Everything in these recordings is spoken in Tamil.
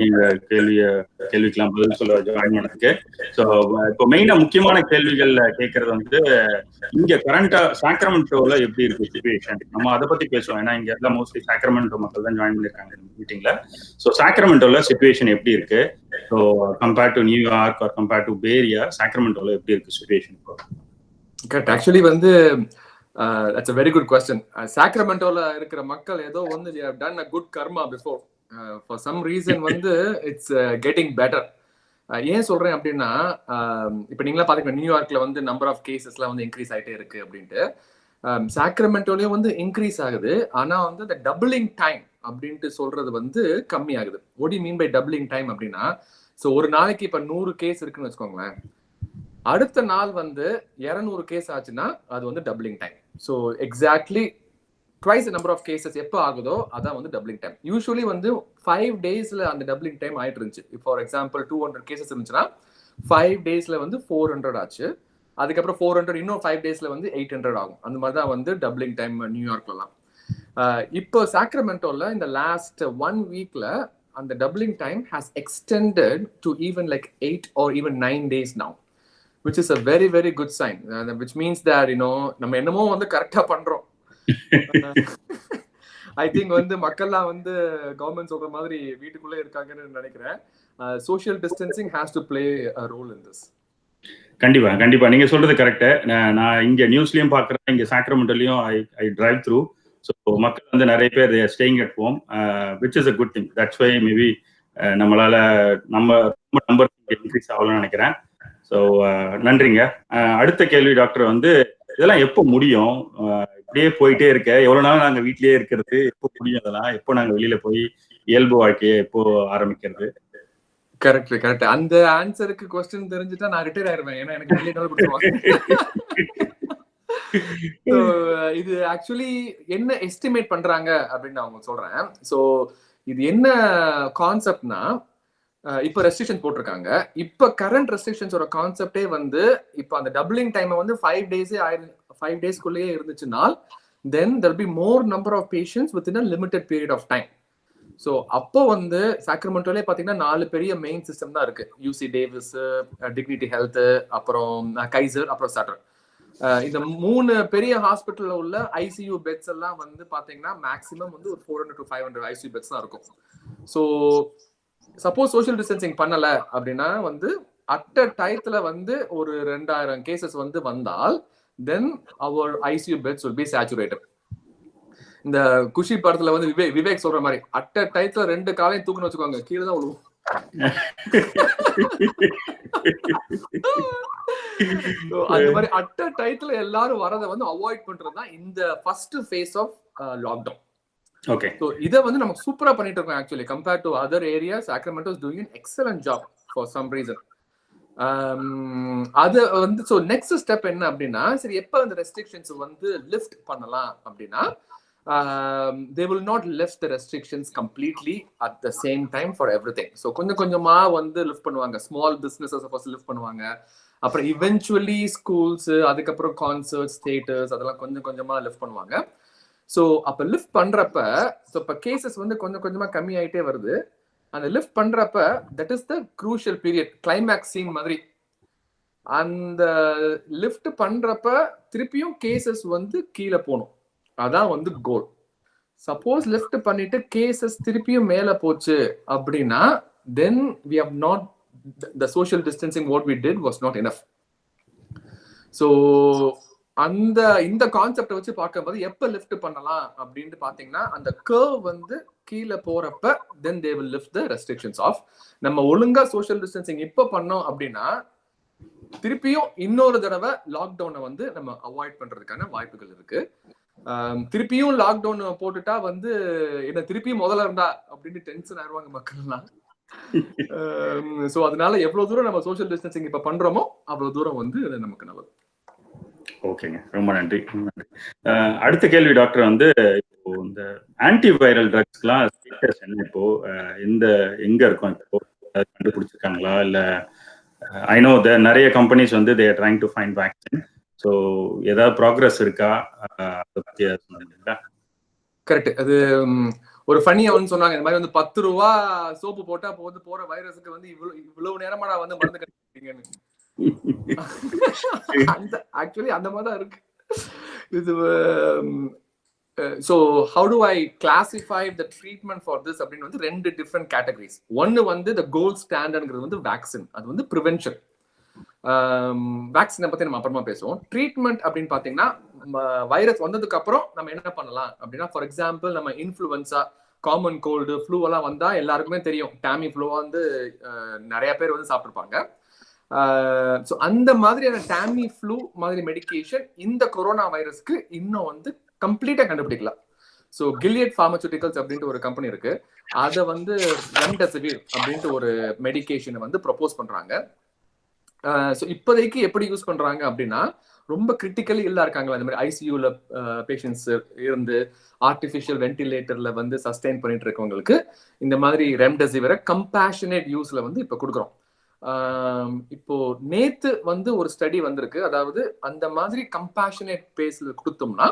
நீங்க கேள்விக்கெல்லாம் பதில் சொல்ல ஜாயின் பண்ணதுக்கு. ஸோ இப்போ மெயினா முக்கியமான கேள்விகள் கேட்கறது வந்து இங்க கரண்டா சாக்ரமெண்டோல எப்படி இருக்கு சிச்சுவேஷன், நம்ம அதை பத்தி பேசுவோம். ஏன்னா இங்க எல்லாம் மோஸ்ட்லி சாக்ரமெண்டோ மக்கள் தான் ஜாயின் பண்ணிருக்காங்க மீட்டிங்ல. ஸோ சாக்ரமெண்டோல சிச்சுவேஷன் எப்படி இருக்கு, so compared to New York or compared to Bay Area, சாக்ரமெண்டோல எப்படி இருக்கு சிச்சுவேஷன் இப்போ? கரெக்ட். ஆக்சுவலி வந்து that's a very good question. சாக்ரமெண்டோல இருக்கிற மக்கள் ஏதோ வந்து they have done a good karma before. For some reason வந்து it's getting better. ஏன் சொல்றேன் அப்படின்னா, இப்போ நீங்களா பாத்தீங்கன்னா நியூயார்க்ல வந்து நம்பர் ஆஃப் கேசஸ்லாம் வந்து இன்க்ரீஸ் ஆயிட்டே இருக்கு அப்படின்ட்டு. சாக்ரமெண்டோலயும் வந்து இன்க்ரீஸ் ஆகுது, ஆனா வந்து இந்த டபுளிங் டைம் அப்படின்ட்டு சொல்றது வந்து கம்மி ஆகுது. what do you mean by doubling time அப்படின்னா, ஸோ ஒரு நாளைக்கு இப்ப 100 கேஸ் இருக்குன்னு வச்சுக்கோங்களேன், அடுத்த நாள் வந்து 200 கேஸ் ஆச்சுன்னா அது வந்து doubling time. So exactly twice number of cases எப்போ ஆகுதோ அதான் வந்து டபுளிங் டைம். யூஸ்வலி வந்து 5 daysல அந்த டபுளிங் டைம் ஆயிட்டு இருந்துச்சு. ஃபார் எக்ஸாம்பிள் 200 கேசஸ் இருந்துச்சுன்னா 5 daysல வந்து 400 ஆச்சு. அதுக்கப்புறம் 400 இன்னும் 5 daysல வந்து 800 ஆகும். அந்த மாதிரி தான் வந்து டபுளிங் டைம் நியூயார்க்லாம். இப்போ சாக்ரமெண்டோல இந்த லாஸ்ட் 1 weekல அந்த doubling time has extended to even like 8 or even 9 days now, which is a very very good sign, which means that நம்ம என்னமோ வந்து கரெக்டா பண்றோம். ஐ திங்க் வந்து மக்கள்லாம் வந்து கவர்மெண்ட் சொல்ற மாதிரி வீட்டுக்குள்ளே இருக்காங்கன்னு நினைக்கிறேன். Social distancing has to play a role in this. கண்டிப்பா நீங்க சொல்றது கரெக்ட். நான் இங்க நியூஸ்லயும் பாக்குறேன், இங்க சாக்ரமெண்டோலயும் ஐ டிரைவ் த்ரூ. ஸோ மக்கள் வந்து நிறைய பேர் staying at home, which is a good thing. That's why maybe நம்மளால நம்ம நம்பர் இன்க்ரீஸ் ஆகலாம்னு நினைக்கிறேன். ஸோ நன்றிங்க. அடுத்த கேள்வி டாக்டர் வந்து, இதெல்லாம் எப்போ முடியும்? இப்படியே போயிட்டே இருக்க, எவ்வளவு நாள் நாங்க வீட்லயே இருக்கிறது, எப்போ முடியும்? அதெல்லாம் எப்போ நாங்க வெளியில போய் இயல்பு வாழ்க்கையை எப்போ ஆரம்பிக்கிறது? கரெக்ட். அந்த ஆன்சருக்கு கொஸ்டின் தெரிஞ்சுட்டா நான் ரிட்டையர் ஆயிருவேன். ஏன்னா எனக்கு வெளியே நாள் கொடுத்துருவாங்க. இது ஆக்சுவலி என்ன எஸ்டிமேட் பண்றாங்க அப்படின்னு அவங்க சொல்றேன். ஸோ இது என்ன கான்செப்ட்னா, இப்ப ரெஸ்ட்ரிக்ஷன் போட்டிருக்காங்க. இப்ப கரண்ட் ரெஸ்ட்ரிக்ஷன்ஸோட கான்செப்டே வந்து இப்ப அந்த டபுளிங் டைம் வந்து 5 daysக்குள்ளேயே இருந்துச்சுன்னா then there will be more number of patients within a limited period of time. So அப்போ வந்து சாக்ரமெண்டோலே பாத்தீங்கன்னா 4 பெரிய மெயின் சிஸ்டம் தான் இருக்கு. யூசி டேவிஸ், டிக்னிட்டி ஹெல்த், அப்புறம் கைசர், அப்புறம் சட்டர். இந்த 3 பெரிய ஹாஸ்பிட்டல்ல உள்ள ஐசியூ பெட்ஸ் எல்லாம் வந்து பாத்தீங்கன்னா மேக்ஸிமம் வந்து ஒரு 400 to 500 ஐசியூ பெட்ஸ் தான் இருக்கும். ஸோ சப்போஸ் சோஷியல் டிஸ்டன்சிங் பண்ணல அப்படின்னா வந்து அட் அ டைத்துல வந்து ஒரு 2000 கேசஸ் வந்து வந்தால் then our ICU beds will be saturated. இந்த குஷி படத்துல வந்து விவேக் சொல்ற மாதிரி அட் அ டைத்துல 2 காலையும் தூக்குன்னு வச்சுக்கோங்க, கீழே தான் விழுவும். அந்த மாதிரி அட் அ டைத்துல எல்லாரும் வரதை வந்து அவாய்ட் பண்றதுதான் இந்த first phase of lockdown. Okay. So இத வந்து நம்ம சூப்பரா பண்ணிட்டு இருக்கோம். Actually compared to other areas, Sacramento is doing an excellent job for some reason. அது வந்து சோ நெக்ஸ்ட் ஸ்டெப் என்ன அப்படின்னா, சரி எப்ப அந்த ரெஸ்ட்ரிக்ஷன்ஸ் வந்து லிஃப்ட் பண்ணலாம் அப்படின்னா, they will not lift the restrictions completely at the same time for everything. So கொஞ்சம் கொஞ்சமா வந்து லிஃப்ட் பண்ணுவாங்க. ஸ்மால் பிசினஸஸ் ஃபர்ஸ்ட் லிஃப்ட் பண்ணுவாங்க, அப்புறம் இவென்ச்சுவலி ஸ்கூல்ஸ், அதுக்கப்புறம் கான்சர்ட்ஸ், தியேட்டர்ஸ், அதெல்லாம் கொஞ்சம் கொஞ்சமா லிஃப்ட் பண்ணுவாங்க. ஸோ அப்போ லிஃப்ட் பண்றப்ப இப்போ கேசஸ் வந்து கொஞ்சம் கொஞ்சமா கம்மி ஆயிட்டே வருது. அந்த லிஃப்ட் பண்றப்ப that is the crucial period, climax scene மாதிரி. அந்த லிஃப்ட் பண்றப்ப திருப்பியும் கேசஸ் வந்து கீழே போகணும், அதான் வந்து கோல். சப்போஸ் லிஃப்ட் பண்ணிட்டு கேசஸ் திருப்பியும் மேல போச்சு அப்படின்னா then we have not the social distancing what we did was not enough. So இந்த கான்செப்டை வச்சு பார்க்கும்போது எப்ப லிஃப்ட் பண்ணலாம் அப்படின்னு பாத்தீங்கன்னா, அந்த கர்வ் வந்து கீழே போறப்ப then they will lift the restrictions off. நம்ம ஒழுங்கா சோஷியல் டிஸ்டன்சிங் இப்ப பண்ணோம் அப்படின்னா திருப்பியும் இன்னொரு தடவை லாக்டவுனை வந்து நம்ம அவாய்ட் பண்றதுக்கான வாய்ப்புகள் இருக்கு. திருப்பியும் லாக்டவுன் போட்டுட்டா வந்து என்ன திருப்பியும் முதல்ல இருந்தா அப்படின்னு டென்ஷன் ஆயிடுவாங்க மக்கள் எல்லாம். சோ அதனால எவ்வளவு தூரம் நம்ம சோஷியல் டிஸ்டன்சிங் இப்ப பண்றோமோ அவ்வளவு தூரம் வந்து நமக்கு நல்லது. ஓகேங்க, ரொம்ப நன்றி. அடுத்த கேள்வி டாக்டர் வந்து, இப்போ இந்த ஆன்டிவைரல் ட்ரக்ஸ்லாம் ஸ்டேட்டஸ் என்ன? இப்போ எங்க இருக்கும்? இப்போ கண்டுபிடிச்சிருக்காங்களா? இல்ல ஐ நோ நிறைய கம்பெனிஸ் வந்து they are trying to find vaccine. So ஏதாவது ப்ராக்ரஸ் இருக்கா? அதை பத்தி சொல்லுங்களா? கரெக்ட். அது ஒரு ஃபன்னியா வந்து சொன்னாங்க, இந்த மாதிரி வந்து 10 ரூபா சோப்பு போட்டா போற வைரஸுக்கு வந்து இவ்வளவு நேரமா வந்து மருந்து கண்டுபிடிப்பீங்கன்னு. ஆக்சுவலி அந்த மாதிரி தான் இருக்கு இது. So how do I classify the treatment for this அப்படின்னு வந்து 2 different categories. ஒன்னு வந்து the gold standardங்கிறது வந்து வேக்சின், அது வந்து ப்ரிவென்ஷன். வேக்சினை பத்தி நம்ம அப்புறமா பேசுவோம். ட்ரீட்மெண்ட் அப்படின்னு பாத்தீங்கன்னா வைரஸ் வந்ததுக்கு அப்புறம் நம்ம என்ன பண்ணலாம் அப்படின்னா, ஃபார் எக்ஸாம்பிள் நம்ம இன்ஃப்ளூவன்ஸா, காமன் கோல்டு, ஃப்ளூ எல்லாம் வந்தா எல்லாருக்குமே தெரியும், டாமி ஃப்ளூ வந்து நிறைய பேர் வந்து சாப்பிட்டுருப்பாங்க. ஸோ அந்த மாதிரியான டாமி ஃப்ளூ மாதிரி மெடிகேஷன் இந்த கொரோனா வைரஸ்க்கு இன்னும் வந்து கம்ப்ளீட்டா கண்டுபிடிக்கலாம். ஸோ கில்லியட் ஃபார்மசூட்டிகல்ஸ் அப்படின்ட்டு ஒரு கம்பெனி இருக்கு, அதை வந்து ரெம்டெசிவிர் அப்படின்ட்டு ஒரு மெடிகேஷனை வந்து ப்ரொபோஸ் பண்றாங்க. ஸோ இப்போதைக்கு எப்படி யூஸ் பண்றாங்க அப்படின்னா, ரொம்ப கிரிட்டிக்கலி இல்லா இருக்காங்களா, இந்த மாதிரி ஐசியூல பேஷண்ட்ஸ் இருந்து ஆர்டிஃபிஷியல் வென்டிலேட்டர்ல வந்து சஸ்டெயின் பண்ணிட்டு இருக்கவங்களுக்கு இந்த மாதிரி ரெம்டெசிவிரை கம்பேஷனேட் யூஸ்ல வந்து இப்போ கொடுக்குறோம். இப்போ நேத்து வந்து ஒரு ஸ்டடி வந்திருக்கு, அதாவது அந்த மாதிரி கம்பேஷனேட் பேஸ்ல கொடுத்தோம்னா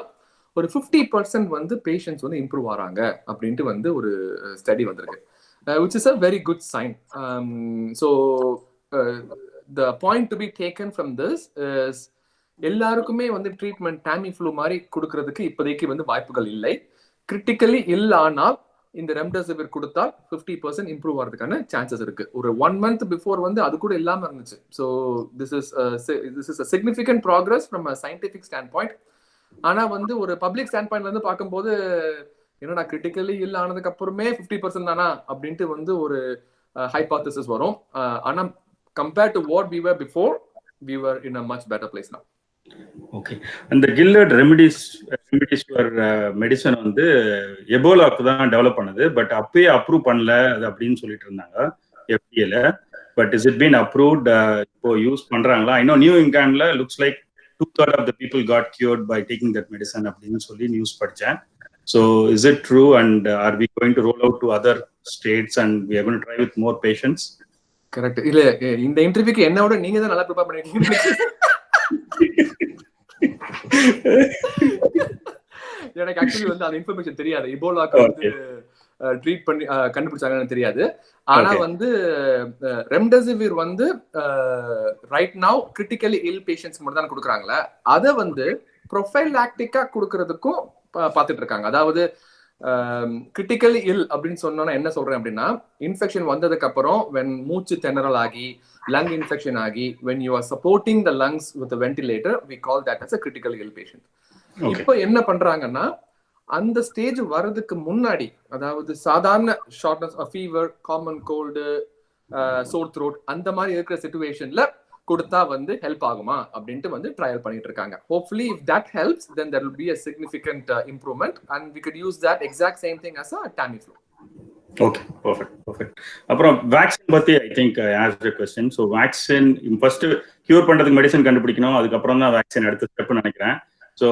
ஒரு 50% வந்து பேஷண்ட்ஸ் வந்து இம்ப்ரூவ் ஆறாங்க அப்படின்ட்டு வந்து ஒரு ஸ்டடி வந்திருக்கு, which is a very good sign. So the point to be taken from this is எல்லாருக்குமே வந்து ட்ரீட்மெண்ட் டாமி ஃப்ளூ மாதிரி கொடுக்கறதுக்கு இப்போதைக்கு வந்து வாய்ப்புகள் இல்லை. கிரிட்டிக்கலி இல்லைனால் இந்த ரெம்டெசிவிர் கொடுத்தா 50% இம்ப்ரூவ் ஆகிறதுக்கான சான்சஸ் இருக்கு. ஒரு 1 month பிஃபோர் வந்து அது கூட இல்லாம இருந்துச்சு. So this is a significant progress from a scientific standpoint. ஆனா வந்து ஒரு பப்ளிக் ஸ்டாண்ட் பாயிண்ட்ல இருந்து பார்க்கும்போது என்னடா கிரிட்டிக்கலி இல்ல ஆனதுக்கு அப்புறமே 50% தானா அப்படின்ட்டு வந்து ஒரு ஹைபோதசிஸ் வரும். ஆனா compared to what we were before, we were in a much better place now. Okay, அந்த கில்லட் ரெமிடிஸ் ஃபார் மெடிசன் வந்து எபோலாக்கு தான் டெவலப் பண்ணது, பட் அப்பயே அப்ரூவ் பண்ணல அது அப்படின்னு சொல்லிட்டு இருந்தாங்க எஃப்டிஏல. But is it been approved? இப்போ யூஸ் பண்றாங்களா? இன்னும் நியூ இங்கிலாந்துல looks like 2/3 of the people got cured by taking that medicine அப்படின்னு சொல்லி நியூஸ் படிச்சேன். So is it true, and are we going to roll out to other states and we are going to try with more patients? Correct. இல்ல, இந்த இன்டர்வியூக்கு என்னோட நீங்க தான் நல்லா ப்ரிப்பேர் பண்ணிருக்கீங்க. எனக்கு ஆக்சுவலி வந்து அந்த இன்ஃபர்மேஷன் தெரியாது, இபோலாக்கு வந்து ட்ரீட் பண்ணி கண்டுபிடிச்சாங்கன்னு தெரியாது. ஆனா வந்து ரெம்டெசிவிர் வந்து ரைட் நவ் கிரிட்டிக்கலி இல் பேஷண்ட்ஸ் மட்டும் தான் கொடுக்குறாங்களே, அதை வந்து ப்ரொஃபைலாக்டிக்கா கொடுக்கறதுக்கும் பார்த்துட்டு இருக்காங்க. அதாவது கிரிட்டிக்கலி இல் அப்படின்னு சொன்னோன்னா என்ன சொல்றேன் அப்படின்னா, இன்ஃபெக்ஷன் வந்ததுக்கு அப்புறம் when மூச்சு திணறல் ஆகி லங் இன்ஃபெக்ஷன் ஆகி when you are supporting the lungs with a ventilator, we call that as a critically ill patient. இப்போ என்ன பண்றாங்கன்னா, அந்த ஸ்டேஜ் வர்றதுக்கு முன்னாடி, அதாவது சாதாரண shortness of fever, common cold, sore throat அந்த மாதிரி இருக்கிற சிச்சுவேஷன்ல கொடுத்தா வந்து ஹெல்ப் ஆகுமா அப்படின்ட்டு வந்து ட்ரையல் பண்ணிட்டு இருக்காங்க. Hopefully if that helps then there will be a significant improvement and we could use that exact same thing as a Tamiflu flu. Okay, perfect. அப்புறம் வேக்சின் பத்தி I think I asked a question. So vaccine first cure பண்றதுக்கு மெடிசன் கண்டுபிடிக்கணும், அதுக்கப்புறம் தான் வேக்சின் அடுத்த ஸ்டெப்னு நினைக்கிறேன். ஸோ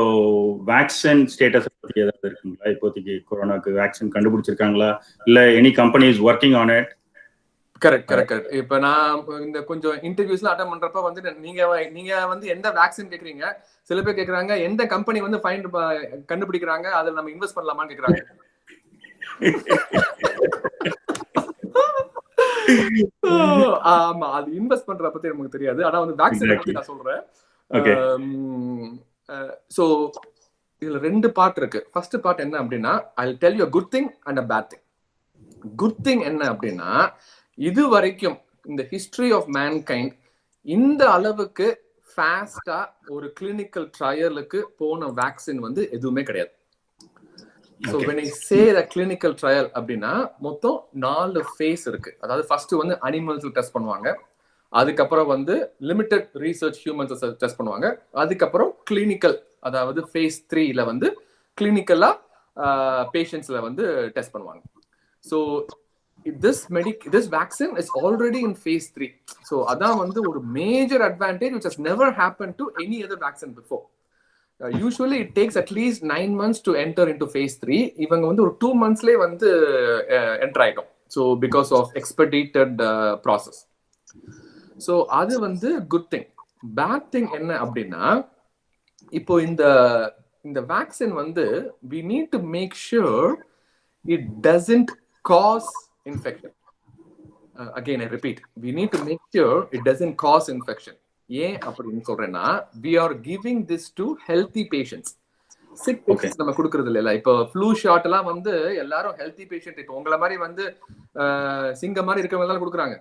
வேக்சின் ஸ்டேட்டஸ் பத்தி ஏதாவது இருக்குங்களா? இப்போதைக்கு கொரோனாக்கு வேக்சின் கண்டுபிடிச்சிருக்காங்களா, இல்ல any company is working on it? Correct. இப்ப நான் இந்த கொஞ்சம் இன்டர்வியூஸ்லாம் அட்டெண்ட் பண்றப்ப வந்து நீங்க வந்து எந்த வேக்சின் கேக்குறீங்க, சில பேர் கேக்குறாங்க எந்த கம்பெனி வந்து கண்டுபிடிக்கிறாங்க, அதுல நம்ம இன்வெஸ்ட் பண்ணலாமான்னு கேக்குறாங்க. ஆமா, அது இன்வெஸ்ட் பண்ற பத்தி நமக்கு தெரியாது. ஆனா வந்து வேக்சின் பத்தி நான் சொல்றேன். சோ இதுல 2 பார்ட் இருக்கு. ஃபர்ஸ்ட் பார்ட் என்ன அப்படின்னா, I'll tell you a good thing and a bad thing. Good thing என்ன அப்படின்னா, இது வரைக்கும் இந்த ஹிஸ்டரி ஆஃப் மேன்கைண்ட் இந்த அளவுக்கு ஃபாஸ்டா ஒரு கிளினிக்கல் ட்ரையலுக்கு போன வேக்சின் வந்து எதுவுமே கிடையாது. So when I say the clinical trial அப்படின்னா மொத்தம் 4 ஃபேஸ் இருக்கு. அதாவது ஃபர்ஸ்ட் வந்து அனிமல்ஸ் டெஸ்ட் பண்ணுவாங்க, அதுக்கப்புறம் வந்து லிமிடெட் ரீசர்ச் ஹியூமன்ஸ் டெஸ்ட் பண்ணுவாங்க, அதுக்கப்புறம் கிளினிக்கல் அதாவது ஃபேஸ் 3ல வந்து கிளினிக்கலா பேஷண்ட்ஸ்ல வந்து டெஸ்ட் பண்ணுவாங்க. So this vaccine is already in phase 3. So அதான் வந்து ஒரு major advantage which has never happened to any other vaccine before. Usually it takes at least 9 months to enter into phase 3. இவங்க வந்து ஒரு 2 monthsலயே வந்து enter ஆயிடும். So because of expedited process. So அது வந்து good thing. Bad thing என்ன அப்படின்னா, இப்போ இந்த வேக்சின் வந்து we need to make sure it doesn't cause infection. Again, I repeat, we need to make sure it doesn't cause infection. ஏன் அப்படின்னு சொல்றேன்னா, we are giving this to healthy patients. Sick patients நம்ம கொடுக்கறது இல்ல. இப்போ flu shot எல்லாம் வந்து எல்லாரும் healthy patient, இப்போ உங்களை மாதிரி வந்து சிங்க மாதிரி இருக்கவங்க எல்லாம் கொடுக்குறாங்க.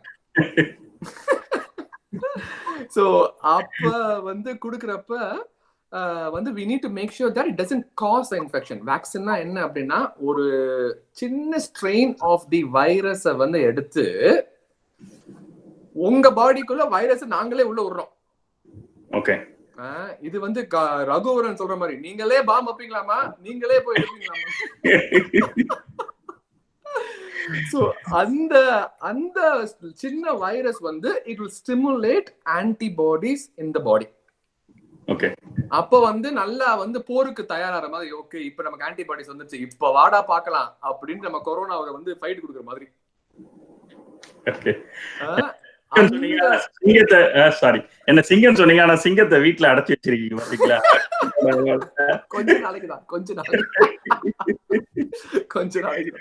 So அப்ப வந்து கொடுக்கறப்ப வந்து we need to make sure that it doesn't cause the infection. வேக்சின்னா என்ன அப்படின்னா, ஒரு சின்ன strain of the virus வந்து எடுத்து உங்க பாடிக்குள்ள வைரஸ் நாங்களே உள்ள விடுறோம். ஓகே, இது வந்து ரகுவரன் சொல்ற மாதிரி, நீங்களே பாம் வைப்பீங்களாமா, நீங்களே போய் எடுப்பீங்களாமா. So அந்த சின்ன வைரஸ் வந்து it will stimulate antibodies in the body. Okay, அப்ப வந்து நல்லா வந்து போருக்கு தயாராகிற மாதிரி, ஓகே இப்ப நமக்கு ஆன்டிபாடிஸ் வந்துச்சு, இப்ப வாடா பார்க்கலாம் அப்படின்னு நம்ம கொரோனாவை வந்து ஃபைட் கொடுக்குற மாதிரி. சிங்கத்தை சாரி என்ன சிங்கம் சொன்னீங்க, ஆனா சிங்கத்தை வீட்டுல அடைச்சு வச்சிருக்கீங்க பாத்தீங்களா? கொஞ்ச நாளைக்கு.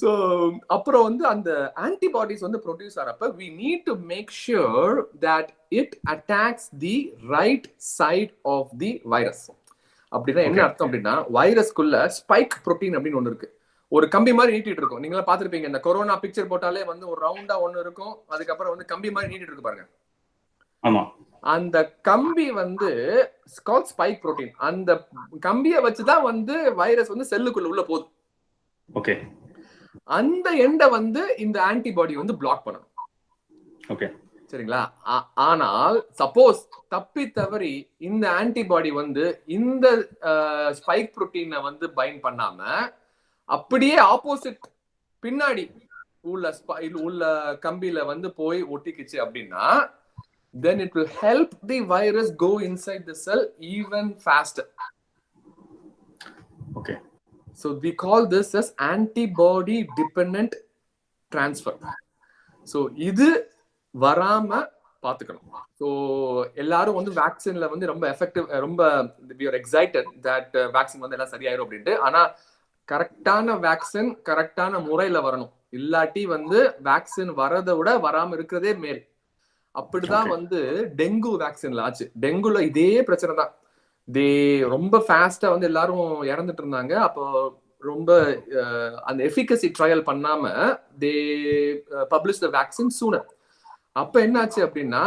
So அப்புறம் வந்து அந்த ஆன்டிபாடிஸ் வந்து produce ஆறப்ப we need to make sure that it attacks the right side of the virus. அப்படின்னா என்ன அர்த்தம் அப்படின்னா, வைரஸ்க்குள்ள ஸ்பைக் புரோட்டீன் அப்படின்னு ஒண்ணு இருக்கு. ஒரு கம்பி மாதிரி நீட்டிட்டு இருக்கும். நீங்களா பாத்துருப்பீங்க, இந்த கொரோனா பிக்சர் போட்டாலே வந்து ஒரு ரவுண்டா ஒண்ணு இருக்கும், அதுக்கப்புறம் வந்து கம்பி மாதிரி நீட்டிட்டு இருக்கு பாருங்க. ஆமா, அந்த கம்பி வந்து கால்ட் ஸ்பைக் புரோட்டீன். அந்த கம்பியை வச்சுதான் வந்து வைரஸ் வந்து செல்லுக்குள்ள உள்ள போகுது. ஓகே, அந்த எண்டை வந்து இந்த ஆன்டிபாடி வந்து பிளாக் பண்ணணும். ஓகே, சரிங்களா? ஆனால் சப்போஸ் தப்பி தவறி இந்த ஆன்டிபாடி வந்து இந்த ஸ்பைக் புரோட்டீனை வந்து பைண்ட் பண்ணாம அப்படியே ஆப்போசிட் பின்னாடி உள்ள கம்பியில வந்து போய் ஒட்டிக்குச்சு அப்படின்னா, then it will help the virus go inside the cell even faster. Okay, so we call this as antibody dependent transfer. So இது வராம பாத்துக்கணும். ஸோ எல்லாரும் வந்து வேக்சின்ல வந்து ரொம்ப எஃபெக்டிவ், ரொம்ப we are excited that vaccine வந்து எல்லாம் சரியாயிரும் அப்படின்ட்டு. ஆனா கரெக்டான வேக்சின் கரெக்டான முறையில வரணும். இல்லாட்டி வந்து வேக்சின் வரதை விட வராம இருக்கிறதே மேல். அப்படிதான் வந்து டெங்கு வேக்சின்ல ஆச்சு. டெங்குல இதே பிரச்சனை தான். ரொம்ப ஃபாஸ்டா வந்து எல்லாரும் இறந்துட்டு இருந்தாங்க. அப்போ ரொம்ப அந்த எஃபிகசி ட்ரையல் பண்ணாம they published the vaccine sooner. அப்ப என்னாச்சு அப்படின்னா,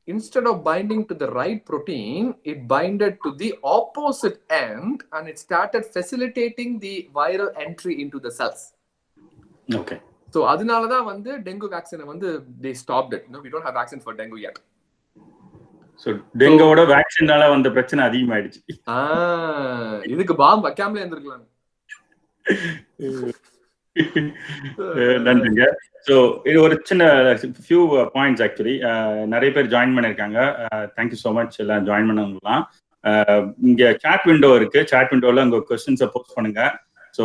instead of binding to the right protein, it binded to the opposite end and it started facilitating the viral entry into the cells. Okay. So அதனால தான் வந்து டெங்கு வேக்சினை வந்து they stopped it. No, we don't have vaccine for dengue yet. So டெங்குவோட வேக்சினால வந்த பிரச்சனை அதிகமாயிடுச்சு. இதுக்கு பாம் வைக்காமலே இருந்திருக்கலாம். நன்றிங்க. ஸோ இது ஒரு சின்ன ஃபியூ பாயிண்ட்ஸ் ஆக்சுவலி நிறைய பேர் ஜாயின் பண்ணியிருக்காங்க. தேங்க்யூ ஸோ மச் எல்லாம் ஜாயின் பண்ணவங்கலாம். இங்கே சாட் விண்டோ இருக்கு. சாட் விண்டோவில் உங்கள் கொஸ்டின்ஸை போஸ்ட் பண்ணுங்க. So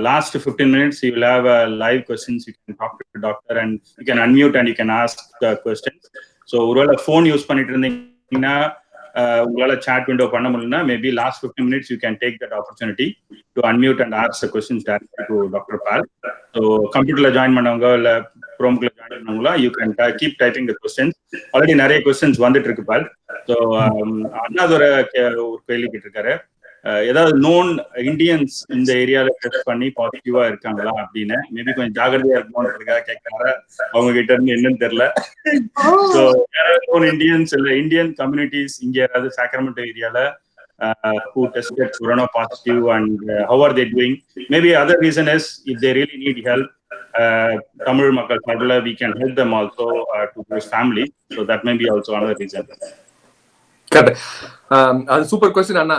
last 15 minutes you will have live questions. You can talk to the doctor and you can unmute and you can ask the questions. So ஒருவேளை ஃபோன் யூஸ் பண்ணிட்டு இருந்தீங்கன்னா உங்களால சாட் விண்டோ பண்ண முடியலன்னா maybe last 15 minutes you can take that opportunity to unmute and ask the questions directly to Dr. Pal. So கம்ப்யூட்டர்ல ஜாயின் பண்ணவங்க இல்ல குரோம்ல ஜாயின் பண்ணவங்களா you can keep typing the questions. Already நிறைய questions வந்துட்டு இருக்கு பால். ஸோ அண்ணாதுரை ஒரு கேள்வி கேட்டிருக்காரு, ஏதாவது நோன் இந்தியன்ஸ் இந்த ஏரியால டெஸ்ட் பண்ணி பாசிட்டிவா இருக்காங்களா அப்படின்னு. மேபி கொஞ்சம் ஜாகிரதையா இருக்கணும்ன்றதுக்காக கேட்கறாரு. அவங்க கிட்ட இருந்து என்னன்னு தெரியல. ஸோ நோன் இந்தியன்ஸ் இல்ல இந்தியன் கம்யூனிட்டிஸ் இங்க யாராவது சாக்ரமெண்டோ ஏரியால who tested corona positive and how are they doing? Maybe other reason is if they really need help, Tamil மக்கள் சார்பில் we can help them also to those families. So that may be also another reason. அது சூப்பர் கொஸ்டின் அண்ணா.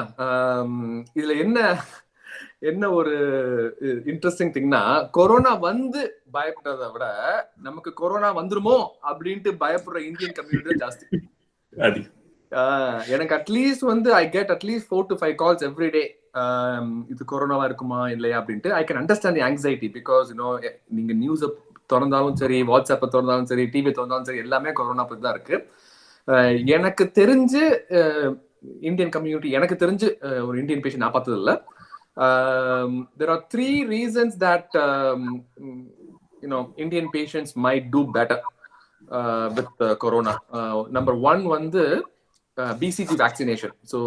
இதுல என்ன ஒரு இன்ட்ரெஸ்டிங் திங்னா, கொரோனா வந்து பயப்படுறதை விட நமக்கு கொரோனா வந்துருமோ அப்படின்ட்டு பயப்படுற இந்தியன் கம்யூனிட்டி ஜாஸ்தி. எனக்கு அட்லீஸ்ட் வந்து I get at least 4 to 5 calls every day. இது கொரோனாவா இருக்குமா இல்லையா அப்படின்ட்டு. I can understand the anxiety because நீங்க நியூஸ் திறந்தாலும் சரி, வாட்ஸ்அப்பை திறந்தாலும் சரி, டிவி திறந்தாலும் சரி, எல்லாமே கொரோனா பத்தி தான் இருக்கு. எனக்கு தெரிஞ்சு இந்தியன் கம்யூனிட்டி, எனக்கு தெரிஞ்சு ஒரு இந்தியன் பேஷண்ட் நான் பார்த்தது இல்லை. There are 3 reasons that Indian patients might do better with corona. Number 1 வந்து BCG vaccination. So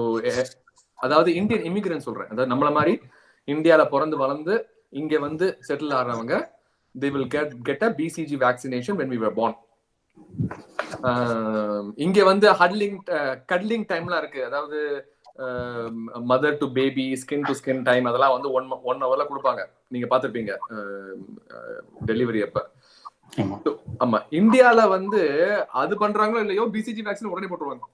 அதாவது இந்தியன் இமிகிரன்ட் சொல்றேன், அதாவது நம்மள மாதிரி இந்தியால பிறந்து வளர்ந்து இங்க வந்து settle ஆறவங்க, they will get a BCG vaccination when we were born. இங்க வந்து cuddling டைம்லாம் இருக்கு, அதாவது mother to baby, skin to skin time, அதெல்லாம் வந்து 1 hourல கொடுப்பாங்க. நீங்க பாத்திருப்பீங்க டெலிவரி அப்ப. ஆமா, இந்தியால வந்து அது பண்றாங்களோ இல்லையோ, பிசிஜி வேக்சின் உடனே போட்டுருவாங்க.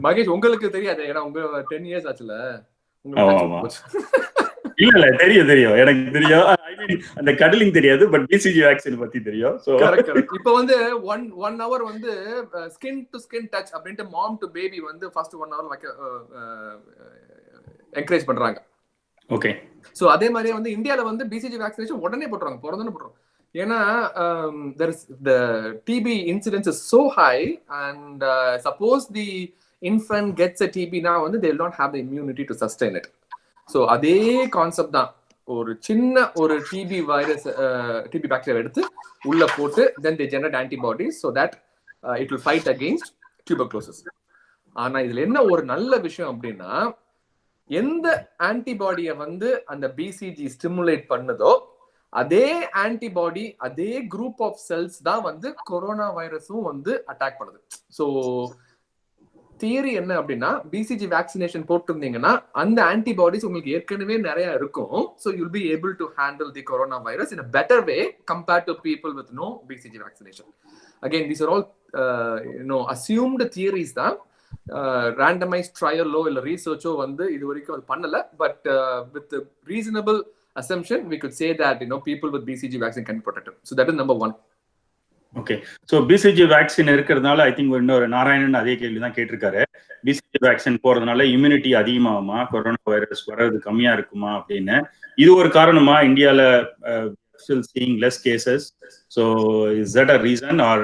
மகேஷ், உங்களுக்கு தெரியாது, ஏன்னா உங்க 10 years ஆச்சுல. இல்ல தெரியும் எனக்கு தெரியும். அந்த கடலிங் தெரியாது, பட் பிசிஜி வேக்சின் பத்தி தெரியும். So correct. இப்போ வந்து 1 hour வந்து ஸ்கின் டு ஸ்கின் டச் அப்படினு மாம் டு பேபி வந்து ஃபர்ஸ்ட் 1 hour என்கரேஜ் பண்றாங்க. ஓகே. சோ அதே மாதிரி வந்து இந்தியால வந்து பிசிஜி வேக்சினேஷன் உடனே போட்டுறாங்க, பிறந்தனே போட்டுறாங்க. ஏன்னா the TB incidence is so high, and suppose the infant gets a TB now, they will not have the immunity to sustain it. So அதே கான்செப்ட் தான். ஒரு சின்ன ஒரு டிபி வைரஸ், டிபி பாக்டீரியா எடுத்து உள்ள போட்டு then they generate antibodies so that it will fight against tuberculosis. ஆனா இதுல என்ன ஒரு நல்ல விஷயம் அப்படின்னா, எந்த ஆன்டிபாடியை வந்து அந்த பிசிஜி ஸ்டிமுலேட் பண்ணுதோ அதே ஆன்டிபாடி, அதே குரூப் ஆஃப் செல்ஸ் தான் வந்து கொரோனா வைரஸும் வந்து அட்டாக் பண்ணுது. ஸோ தியரி என்ன அப்படின்னா, பிசிஜி வேக்சினேஷன் போட்டிருந்தீங்கன்னா அந்த ஆன்டிபாடிஸ் உங்களுக்கு ஏற்கனவே நிறைய இருக்கும். So you'll be able to handle the corona virus in a better way compared to people with no BCG vaccination. Again these are all assumed theories தான். ரேண்டமைஸ் ட்ரையலோ இல்ல ரீசர்ச்சோ வந்து இது வரைக்கும் அது பண்ணல. But with reasonable assumption we could say that people with BCG vaccine can be protected. So that is number 1. Okay, so BCG vaccine இருக்கிறதுனால ஐ திங்க் இன்னொரு நாராயணன் அதே கேள்வி தான் கேட்டிருக்காரு. BCG வேக்சின் போறதுனால இம்யூனிட்டி அதிகமாகுமா, கொரோனா வைரஸ் வர்றது கம்மியா இருக்குமா அப்படின்னு. இது ஒரு காரணமா இந்தியால still seeing less cases? So is that a reason, or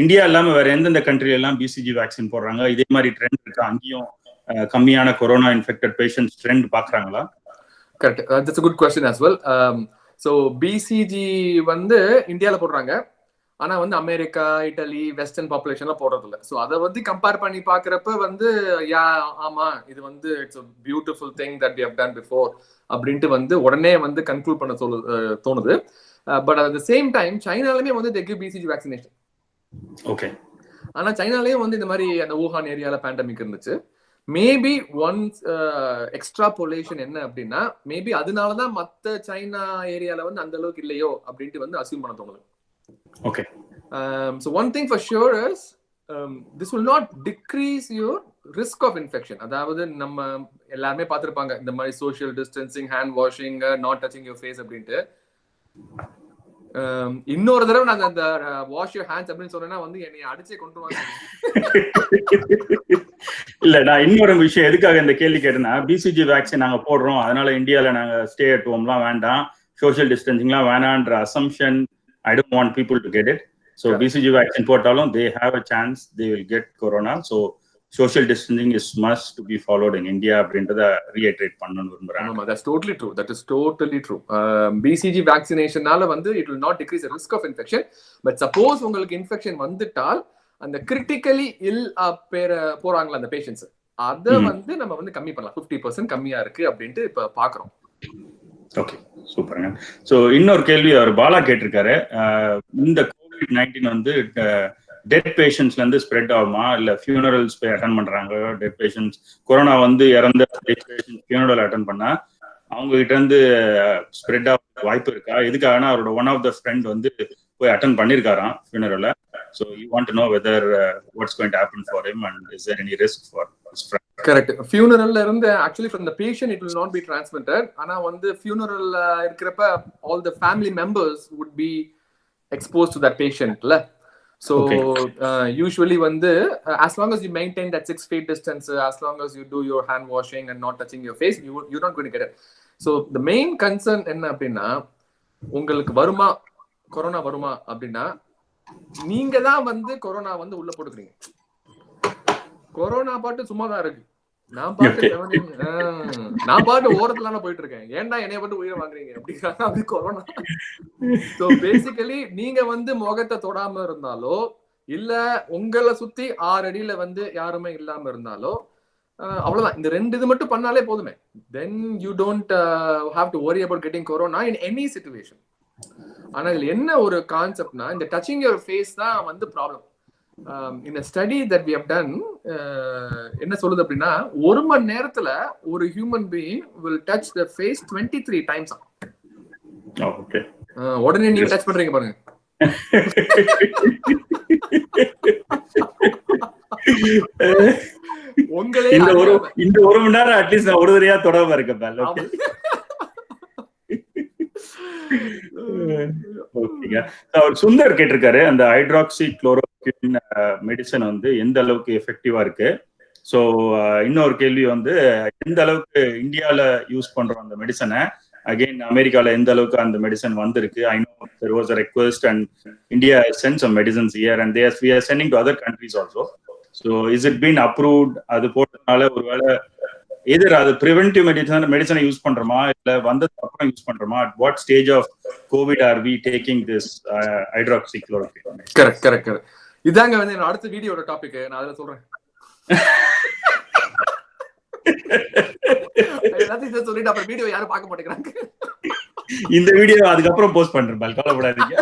India இல்லாம வேற எந்தெந்த கண்ட்ரில எல்லாம் பிசிஜி வேக்சின் போடுறாங்க, இதே மாதிரி ட்ரெண்ட் இருக்கா? அங்கேயும் கம்மியான கொரோனா இன்ஃபெக்டட் பேஷண்ட்ஸ் ட்ரெண்ட் பாக்குறாங்களா? Correct. That's a good question as well. So BCG வந்து இந்தியால போடுறாங்க, ஆனா வந்து அமெரிக்கா, இட்டலி, வெஸ்டர்ன் பாப்புலேஷன்ல போடுறது இல்லை. ஸோ அதை வந்து கம்பேர் பண்ணி பாக்குறப்ப வந்து ஆமா இது வந்து it's a beautiful thing that we have done before அப்படின்ட்டு வந்து உடனே வந்து கன்க்ளூட் பண்ண தோணுது. But at the same time சைனாலுமே வந்து they give BCG vaccination. Okay. ஆனா சைனாலயும் வந்து இந்த மாதிரி அந்த ஊஹான் ஏரியால பேண்டமிக் இருந்துச்சு. மேபி ஒன்ஸ் எக்ஸ்ட்ராபோலேஷன் என்ன அப்படின்னா, மேபி அதனாலதான் மத்த சைனா ஏரியால வந்து அந்த அளவுக்கு இல்லையோ அப்படின்ட்டு வந்து அசியூம் பண்ண தோணுது. Okay. So one thing for sure is this will not decrease your risk of infection. அதாவது நம்ம எல்லாருமே பார்த்திருப்பாங்க இந்த மாதிரி social distancing, hand washing, not touching your face அப்படின்ட்டு. இன்னொரு தடவை நான் அந்த வாஷ் யுவர் ஹேண்ட்ஸ் அப்படின்னு சொன்னா வந்து என்னை அடிச்சே கொண்டு வாங்க. இல்ல, நான் இன்னொரு விஷயம் எதுக்காக இந்த கேள்வி கேட்டேன்னா, பிசிஜி வேக்சின் நாங்க போடுறோம், அதனால இந்தியால நாங்க ஸ்டே அட் ஹோம்லாம் வேண்டாம், சோஷியல் டிஸ்டன்சிங்லாம் வேணான்ற assumption I don't want people to get it. So BCG vaccine போட்டாலும் they have a chance they will get corona. So social distancing is must to be followed in India அப்படின்றத reiterate பண்ணனும்னு விரும்புறேன். ஆமா, that's totally true. That is totally true. BCG vaccinationனால வந்து it will not decrease the risk of infection. But suppose உங்களுக்கு infection வந்துட்டால் அந்த critically ill போறாங்களா அந்த patients, அத வந்து நம்ம வந்து கம்மி பண்ணலாம். 50% கம்மியா இருக்கு அப்படின்ட்டு இப்ப பாக்குறோம். ஓகே, சூப்பருங்க. ஸோ இன்னொரு கேள்வி அவர் பாலா கேட்டிருக்காரு. இந்த COVID-19 வந்து டெட் பேஷண்ட்ஸ்ல இருந்து ஸ்ப்ரெட் ஆகுமா, இல்ல ஃபியூனரல்ஸ் போய் அட்டன் பண்றாங்க டெட் பேஷண்ட்ஸ், கொரோனா வந்து இறந்த டெட் பேஷண்ட் ஃபியூனரல் அட்டன் பண்ணா அவங்க கிட்ட இருந்து ஸ்ப்ரெட் ஆக வாய்ப்பு இருக்கா? எதுக்காகனா அவரோட ஒன் ஆஃப் த ஃப்ரெண்ட் வந்து போய் attend பண்ணிருக்காராம் ஃபியூனரலை. So you want to know whether what's going to happen for him and is there any risk for his friend? Correct. Funeral la irundha actually from the patient it will not be transmitted. Ana vandu funeral irukkrappa all the family members would be exposed to that patient la. So usually vandu as long as you maintain that 6 feet distance, as long as you do your hand washing and not touching your face, you're not going to get it. So the main concern enna appadina, ungalku varuma corona varuma appadina நீங்க தான் வந்து கொரோனா வந்து உள்ள போட்டுக்கிறீங்க. கொரோனா பாட்டு சும்மா தான் இருக்கு. நான் பாட்டு நான் பாட்டு ஓரத்துல போயிட்டு இருக்கேன். ஏன்டா என்னைய பாட்டு உயிரை வாங்குறீங்க அப்படிங்கிறாங்க. அப்படி கொரோனா. சோ பேசிக்கலி நீங்க வந்து முகத்தை தொடாம இருந்தாலோ இல்ல உங்களை சுத்தி 6 அடியில வந்து யாருமே இல்லாம இருந்தாலோ அவ்வளவுதான். இந்த 2 இது மட்டும் பண்ணாலே போதுமே. Then you don't have to worry about getting corona in any situation. ஆனா இதுல என்ன ஒரு கான்செப்ட்னா, இந்த டச்சிங் யுவர் ஃபேஸ் தான் வந்து ப்ராப்ளம். இந்த study that we have done என்ன சொல்லுது அப்படின்னா, 1 மணி நேரத்துல ஒரு human being will touch the face 23 times. Okay. உடனே நீங்க டச் பண்றீங்க பாருங்க. உங்களே இந்த 1 மணி நேரம் அட்லீஸ்ட் நான் ஒரு தடவையா தொடாம இருக்கேன். ஓகேங்க. அவர் சுந்தர் கேட்டிருக்காரு, அந்த ஹைட்ராக்சி குளோரோக்வின் மெடிசன் வந்து எந்த அளவுக்கு எஃபெக்டிவா இருக்கு. ஸோ இன்னொரு கேள்வி வந்து, எந்த அளவுக்கு இந்தியால யூஸ் பண்றோம் அந்த மெடிசனை, அகைன் அமெரிக்கால எந்த அளவுக்கு அந்த மெடிசன் வந்திருக்கு. ஐ know there was a request and India has sent some medicines here and we are sending to other countries also. So is it been approved? அது போட்டதுனால ஒருவேளை எதிர் அது பிரிவென்டிவ் மெடிசனை யூஸ் பண்றோமா இல்ல வந்ததுக்கு அப்புறம் யூஸ் பண்றோமா? at what stage of COVID are we taking this hydroxychloroquine? Correct. இதாங்க வந்து என்னோட அடுத்த வீடியோட டாபிக். நான் அதுல சொல்றேன். எல்லாத்தையும் சொல்லிட்டு அப்புறம் வீடியோ யாரும் பார்க்க மாட்டேங்கிறாங்க. இந்த வீடியோ அதுக்கப்புறம் போஸ்ட் பண்றேன், கவலைப்படாதீங்க.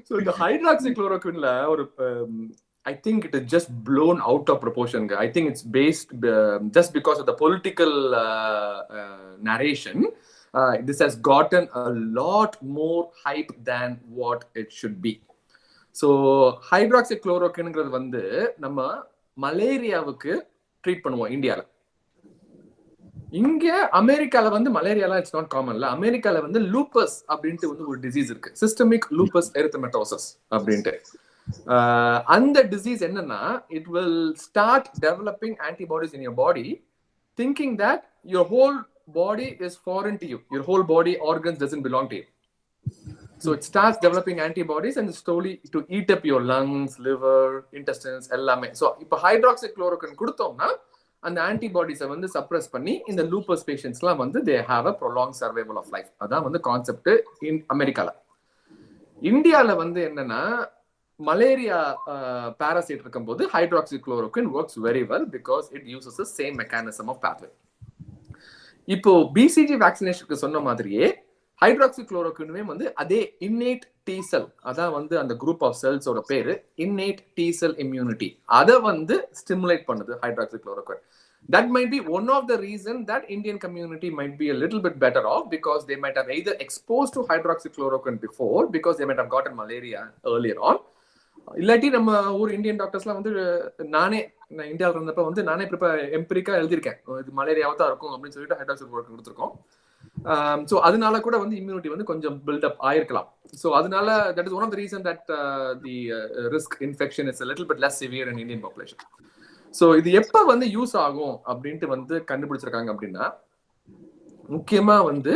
So இந்த ஹைட்ராக்சிக்ளோரோக்வின்ல ஒரு I think it is just blown out of proportion. I think it's based just because of the political narration. This has gotten a lot more hype than what it should be. So ஹைட்ராக்சிக்ளோரோக்வின்ங்கிறது வந்து நம்ம மலேரியாவுக்கு ட்ரீட் பண்ணுவோம் இந்தியால. இங்க அமெரிக்கால வந்து மலேரியாலாம் இட்ஸ் நாட் காமன்ல. அமெரிக்கால வந்து லூப்பஸ் அப்படின்ட்டு வந்து ஒரு டிசீஸ் இருக்கு, சிஸ்டமிக் லூப்பஸ் எரித்தமெட்டோசஸ் அப்படின்ட்டு. அந்த டிசீஸ் என்னன்னா, it will start developing antibodies in your body, thinking that your whole body is foreign to you, your whole body organs doesn't belong to you. So it starts developing antibodies and slowly to eat up your lungs, liver, intestines எல்லாமே. So இப்போ ஹைட்ராக்சிக்ளோரோக்வின் கொடுத்தோம்னா அந்த ஆன்டிபாடிஸை வந்து சப்ரஸ் பண்ணி இந்த லூப்பஸ் பேஷண்ட்ஸ்லாம் வந்து they have a prolonged survival of life. அதான் வந்து கான்செப்ட் இன் அமெரிக்கால. இந்தியால வந்து என்னன்னா, மலேரியா பாராசைட் இருக்கும்போது hydroxychloroquine works very well because it uses the same mechanism of pathway. இப்போ பிசிஜி வேக்சினேஷனுக்கு சொன்ன மாதிரியே ஹைட்ராக்சிக்ளோரோக்வினுமே வந்து அதே இன்னேட் டி செல், அதான் வந்து அந்த குரூப் ஆஃப் செல்ஸோட பேரு இன்னேட் டி செல் இம்யூனிட்டி, அதை வந்து ஸ்டிமுலேட் பண்ணுது hydroxychloroquine. That might be one of the reason that Indian community might be a little bit better off, because they might have either exposed to hydroxychloroquine before because they might have gotten malaria earlier on. இல்லாட்டி நம்ம ஊர் இந்தியன் டாக்டர்ஸ்லாம் வந்து நான் இந்தியாவில் இருந்தப்ப வந்து நானே எம்பிரிக்கா எழுதியிருக்கேன், இது மலேரியாவை தான் இருக்கும் அப்படின்னு சொல்லிட்டு ஹைட்ராக்சிக்ளோரோக்வின் கொடுத்துருக்கோம். ஸோ அதனால கூட வந்து இம்யூனிட்டி வந்து கொஞ்சம் பில்டப் ஆயிருக்கலாம். ஸோ அதனால that is one of the reason that the risk infection is little bit less severe in Indian population. So இது எப்போ வந்து யூஸ் ஆகும் அப்படின்ட்டு வந்து கண்டுபிடிச்சிருக்காங்க அப்படின்னா, முக்கியமா வந்து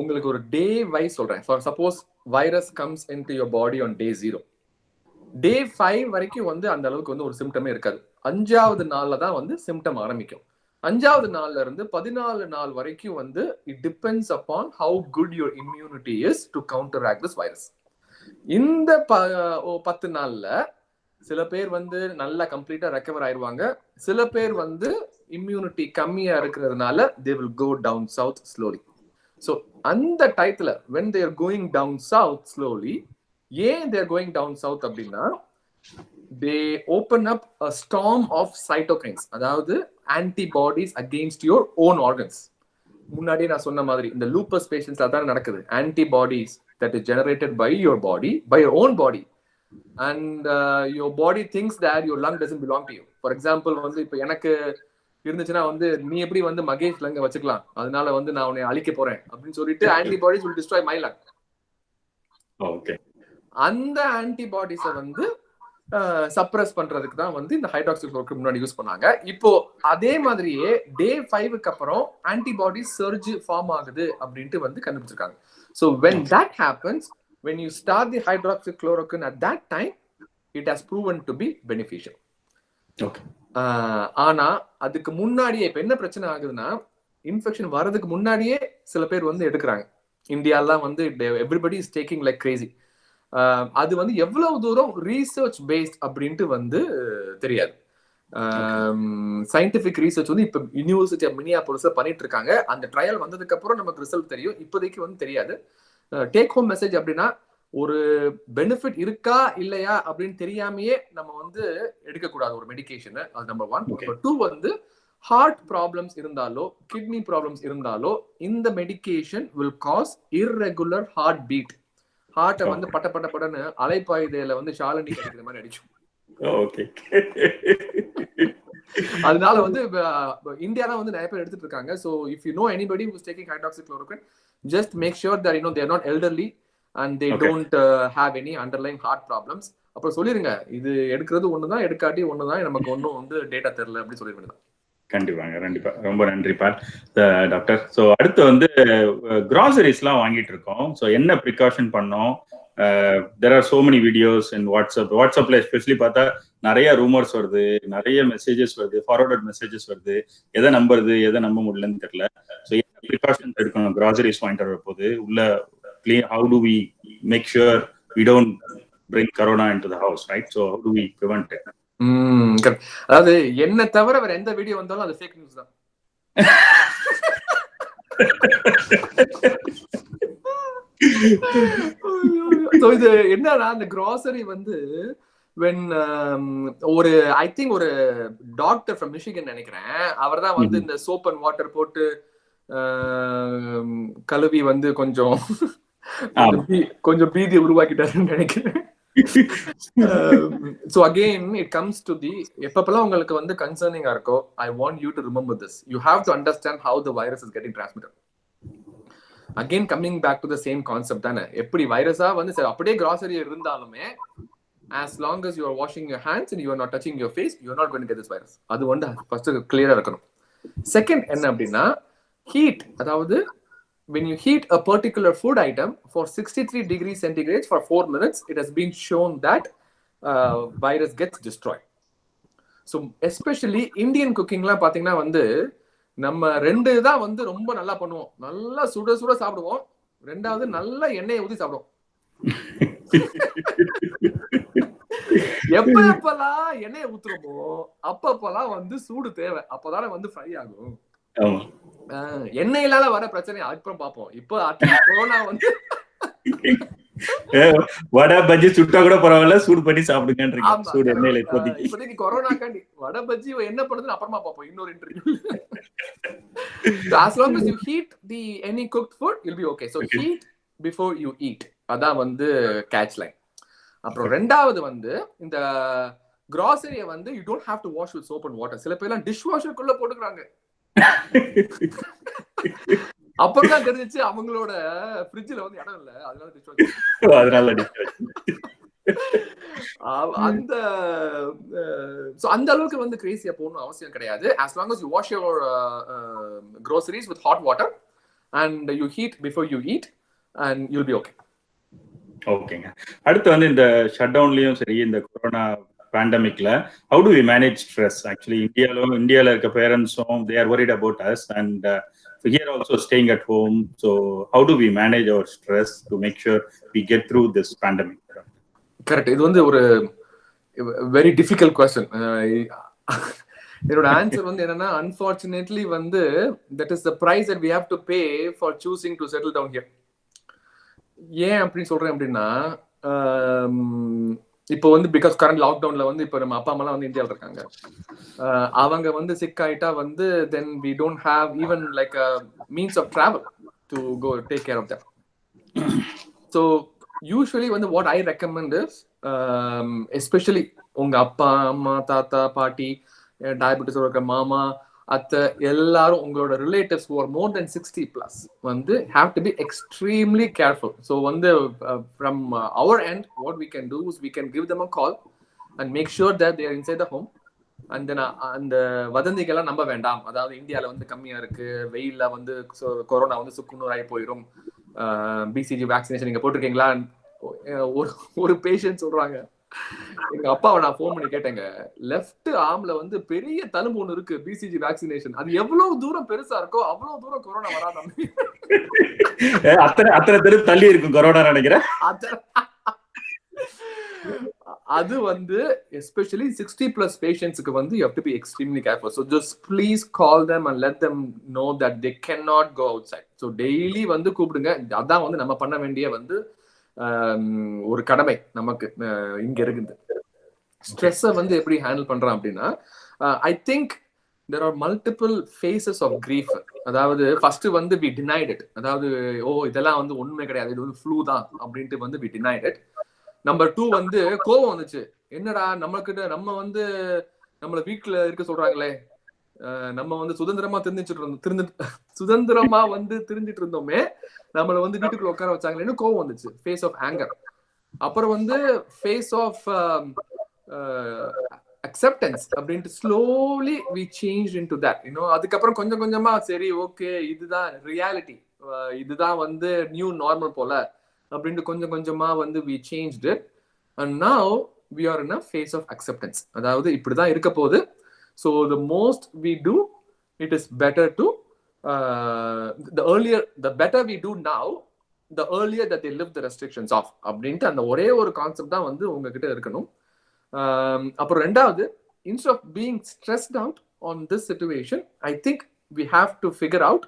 உங்களுக்கு ஒரு டே வைஸ் சொல்றேன். For suppose virus comes in to your body on day 0, டே 5 வரைக்கும் வந்து அந்த அளவுக்கு வந்து ஒரு சிம்டமே இருக்காது. 5வது நாள்ல தான் வந்து சிம்டம் ஆரம்பிக்கும். 5வது நாள்ல இருந்து 14 நாள் வரைக்கும் வந்து it depends upon how good your immunity is to counteract this virus. இந்த 10 நாள்ல சில பேர் வந்து நல்லா கம்ப்ளீட்டா ரெக்கவர் ஆயிடுவாங்க, சில பேர் வந்து இம்யூனிட்டி கம்மியா இருக்கிறதுனால they will go down south slowly. So அந்த டைத்துல when they are going down south slowly, ஏன் they are going down south அப்படின்னா, they open up a storm of cytokines, அதாவது antibodies against your own organs. முன்னாடியே நான் சொன்ன மாதிரி இந்த லூப்பஸ் பேஷண்ட்ஸ் அதான் நடக்குது. antibodies that is generated by your body, by your own body, and your body thinks that your lung doesn't belong to you. For example வந்து இப்போ எனக்கு இருந்துச்சுன்னா வந்து நீ எப்படி வந்து மகேஷ் லங்க வச்சுக்கலாம், அதனால வந்து நான் உன்னை அழிக்க போறேன் அப்படின்னு சொல்லிட்டு antibodies will destroy my lung. Okay, அந்த ஆன்டிபாடிஸை வந்து சப்ரஸ் பண்றதுக்கு தான் வந்து இந்த ஹைட்ராக்சிக்ளோரோக்வின் முன்னாடி யூஸ் பண்ணாங்க. இப்போ அதே மாதிரியே டே 5க்கு அப்புறம் ஆன்டிபாடிஸ் சர்ஜ் ஃபார்ம் ஆகுது அப்படின்ட்டு வந்து கண்டுபிடிச்சிருக்காங்க. So when that happens, when you start the hydroxychloroquine at that time, it has proven to be beneficial. Okay. ஆனா அதுக்கு முன்னாடியே இப்ப என்ன பிரச்சனை ஆகுதுன்னா, இன்ஃபெக்ஷன் வர்றதுக்கு முன்னாடியே சில பேர் வந்து எடுக்கிறாங்க. இந்தியாலாம் வந்து everybody is taking like Crazy. அது வந்து எவ்வளவு தூரம் ரீசர்ச் பேஸ்ட் அப்படின்ட்டு வந்து தெரியாது. சயின்டிபிக் ரிசர்ச் வந்து இப்ப யூனிவர்சிட்டி ஆஃப் மினியாபோலிஸ்ல பண்ணிட்டு இருக்காங்க. அந்த ட்ரையல் வந்ததுக்கு அப்புறம் நமக்கு ரிசல்ட் தெரியும். இப்போதைக்கு வந்து தெரியாது. டேக் ஹோம் மெசேஜ் அப்படின்னா, ஒரு பெனிஃபிட் இருக்கா இல்லையா அப்படின்னு தெரியாமையே நம்ம வந்து எடுக்கக்கூடாது ஒரு மெடிகேஷன். அது நம்பர் 1. நம்பர் 2 வந்து ஹார்ட் ப்ராப்ளம்ஸ் இருந்தாலோ கிட்னி ப்ராப்ளம்ஸ் இருந்தாலோ இந்த medication will cause irregular heart beat. ஹார்ட்டை வந்து பட்ட பட்ட படன்னு அலைப்பாயுதையில வந்து ஷாலினி கிடைக்கிற மாதிரி அடிக்கும். அதனால வந்து இந்தியால வந்து நிறைய பேர் எடுத்துட்டு இருக்காங்க. So if you know anybody who's taking hydroxychloroquine, just make sure that they're not elderly and they don't have any underlying heart problems. அப்புறம் சொல்லிருங்க, இது எடுக்கிறது ஒண்ணுதான், எடுக்காட்டி ஒண்ணுதான், நமக்கு ஒன்னும் வந்து டேட்டா தெரியல அப்படி சொல்லிருங்க. கண்டிப்பா. ரொம்ப நன்றி டாக்டர். ஸோ அடுத்து வந்து கிராசரிஸ்லாம் வாங்கிட்டு இருக்கோம். ஸோ என்ன ப்ரிகாஷன் பண்ணோம்? there are so many videos in வாட்ஸ்அப்ல எஸ்பெஷலி பார்த்தா நிறைய ரூமர்ஸ் வருது, நிறைய மெசேஜஸ் வருது, ஃபார்வர்டட் மெசேஜஸ் வருது. எதை நம்புறது, எதை நம்ப முடியலன்னு தெரியல. ஸோ என்ன ப்ரிகாஷன்ஸ் எடுக்கணும் கிராசரிஸ் வாங்கிட்டு வர போது உள்ள? how do we make sure we don't bring corona into the house, right? So how do we prevent it? அதாவது என்ன தவிர வேற எந்த வீடியோ வந்தாலும் அது ஃபேக் நியூஸ் தான். சோ இது என்னன்னா, அந்த கிராசரி வந்து when ஒரு ஐ திங்க் ஒரு டாக்டர் ஃப்ரம் மிஷிகன் நினைக்கிறேன், அவர் தான் வந்து இந்த சோப் அண்ட் வாட்டர் போட்டு கழுவி வந்து கொஞ்சம் பீதியை உருவாக்கிட்டாருன்னு நினைக்கிறேன். So again it comes to the எப்பப்பெல்லாம் உங்களுக்கு வந்து கன்சர்னிங்கா இருக்கோ, I want you to remember this. You have to understand how the virus is getting transmitted. Again coming back to the same concept தானே, எப்படி வைரஸா வந்து சரி அப்படியே கிராசரி இருந்தாலுமே as long as you are washing your hands and you are not touching your face, you are not going to get this virus. அது வந்து ஃபர்ஸ்ட் கிளியரா இருக்கணும். செகண்ட் என்ன அப்படின்னா, ஹீட். அதாவது when you heat a particular food item for 63 degrees centigrade for 4 minutes, it has been shown that virus gets destroyed. So especially Indian cooking la pathina வந்து நம்ம ரெண்டு தான் வந்து ரொம்ப நல்லா பண்ணுவோம். நல்லா சுட சுட சாப்பிடுவோம். ரெண்டாவது நல்ல எண்ணெயை ஊத்தி சாப்பிடுவோம். எப்பப்பெல்லாம் எண்ணெயை ஊத்துறோமோ அப்பப்பெல்லாம் வந்து சூடு தேவை. அப்பதானே வந்து ஃப்ரை ஆகும். எண்ணெயிலால வர பிரச்சனை அப்புறம் பாப்போம். இப்போ கொரோனா வந்து வடை பஜ்ஜி சுட்டா கூட பரவாயில்ல, சூடு பண்ணி சாப்பிடுங்க. சூடு எண்ணெயில இப்போதைக்கு கொரோனா காண்டி வடை பஜ்ஜி என்ன பண்ணுதுன்னு அப்புறமா பாப்போம் இன்னொரு interview. As long as you heat the any cooked food, you'll be okay. So heat before you eat. அதான் வந்து கேட்ச் லைன். அப்புறம் ரெண்டாவது வந்து இந்த கிராசரியை வந்து you don't have to wash with soap and water. சில பேர்லாம் டிஷ் வாஷருக்குள்ள போட்டுக்கிறாங்க. அப்புறம் தெரிஞ்சிச்சு அவங்களோட ஃப்ரிட்ஜ்ல வந்து இடம் இல்ல, அதனால டிஷ் அந்த அளவுக்கு வந்து கிரேசியா போகணும் அவசியம் கிடையாது. as long as you wash your groceries with hot water and you heat before you eat and you'll be okay. ஓகேங்க. அடுத்து வந்து இந்த ஷட் டவுன்லயும் சரி, இந்த corona பேண்டமிக்ல how do we manage stress? Actually இந்தியால இருக்க பேரண்ட்ஸும் they are worried about us and here also staying at home. So how do we manage our stress to make sure we get through this pandemic? Correct. இது வந்து ஒரு very difficult question. என்னோட ஆன்சர் வந்து என்னன்னா, unfortunately வந்து that is the price that we have to pay for choosing to settle down here. ஏன் அப்படின்னு சொல்றேன் அப்படின்னா, இப்போ வந்து பிகாஸ் கரண்ட் லாக்டவுன்ல வந்து இப்போ நம்ம அப்பா அம்மாலாம் வந்து இந்தியாவில் இருக்காங்க. அவங்க வந்து சிக் ஆயிட்டா வந்து then we don't have even like means of travel to go take care of that. So usually வந்து what I recommend is, especially உங்க அப்பா அம்மா தாத்தா பாட்டி டயபெட்டிஸ் இருக்க மாமா அத்தை எல்லாரும் உங்களோட relatives who are more than 60+ வந்து have to be extremely careful. So வந்து from our end what we can do is we can give them a call and make sure that they are inside the home. And then அந்த வதந்திகள்லாம் நம்ப வேண்டாம். அதாவது இந்தியாவில் வந்து கம்மியா இருக்கு, வெயில்ல வந்து கொரோனா வந்து சுக்குநூறாகி போயிடும், பிசிஜி வேக்சினேஷன் நீங்க போட்டிருக்கீங்களா ஒரு பேஷண்ட் சொல்றாங்க. எங்க அப்பாவை நான் போன் பண்ணி கேட்டேங்க, லெஃப்ட் ஆர்ம்ல வந்து பெரிய தழும்பு ஒண்ணு இருக்கு, பிசிஜி வேக்சினேஷன், அது எவ்வளவு தூரம் பெருசா இருக்கோ அவ்வளவு தூரம் கொரோனா வராது. அத்தனை தெரு தள்ளி இருக்கும் கொரோனா நினைக்கிறேன். அது வந்து especially 60+ patientsக்கு வந்து you have to be extremely careful. So just please call them and let them know that they cannot go outside. So daily வந்து கூப்பிடுங்க. அதான் வந்து நம்ம பண்ண வேண்டிய வந்து ஒரு கடமை நமக்கு இங்க இருக்குது. ஸ்ட்ரெஸ்ஸை வந்து எப்படி ஹேண்டில் பண்றான் அப்படின்னா, I think there are multiple phases of grief. அதாவது ஃபர்ஸ்ட் வந்து we denied it. அதாவது இதெல்லாம் வந்து ஒண்ணுமே கிடையாது, இது வந்து ஃப்ளூ தான் அப்படின்ட்டு வந்து we denied it. நம்பர் 2 வந்து கோவம் வந்துச்சு. என்னடா நம்ம வந்து நம்மள வீட்டுல இருக்க சொல்றாங்களே, நம்ம வந்து சுதந்திரமா வந்து திரிஞ்சிட்டு இருந்தோமே, நம்மள வந்து வீட்டுக்குள்ள உட்கார வச்சாங்களேன்னு கோவம் வந்துச்சு. Phase of anger. அப்புறம் வந்து ஃபேஸ் ஆஃப் அக்செப்டன்ஸ் அப்படின்ட்டு slowly we change into that. அதுக்கப்புறம் கொஞ்சம் கொஞ்சமா சரி ஓகே இதுதான் ரியாலிட்டி, இதுதான் வந்து நியூ நார்மல் போல அப்படின்ட்டு கொஞ்சம் கொஞ்சமா வந்து we changed it and now we are in a phase of acceptance. அதாவது இப்படிதான் இருக்க போகுது. So the most we do, it is better to the better we do now, the earlier that they lift the restrictions off அப்படின்ட்டு அந்த ஒரே ஒரு கான்செப்ட் தான் வந்து உங்ககிட்ட இருக்கணும். அப்புறம் ரெண்டாவது, instead of being stressed out on this situation, I think we have to figure out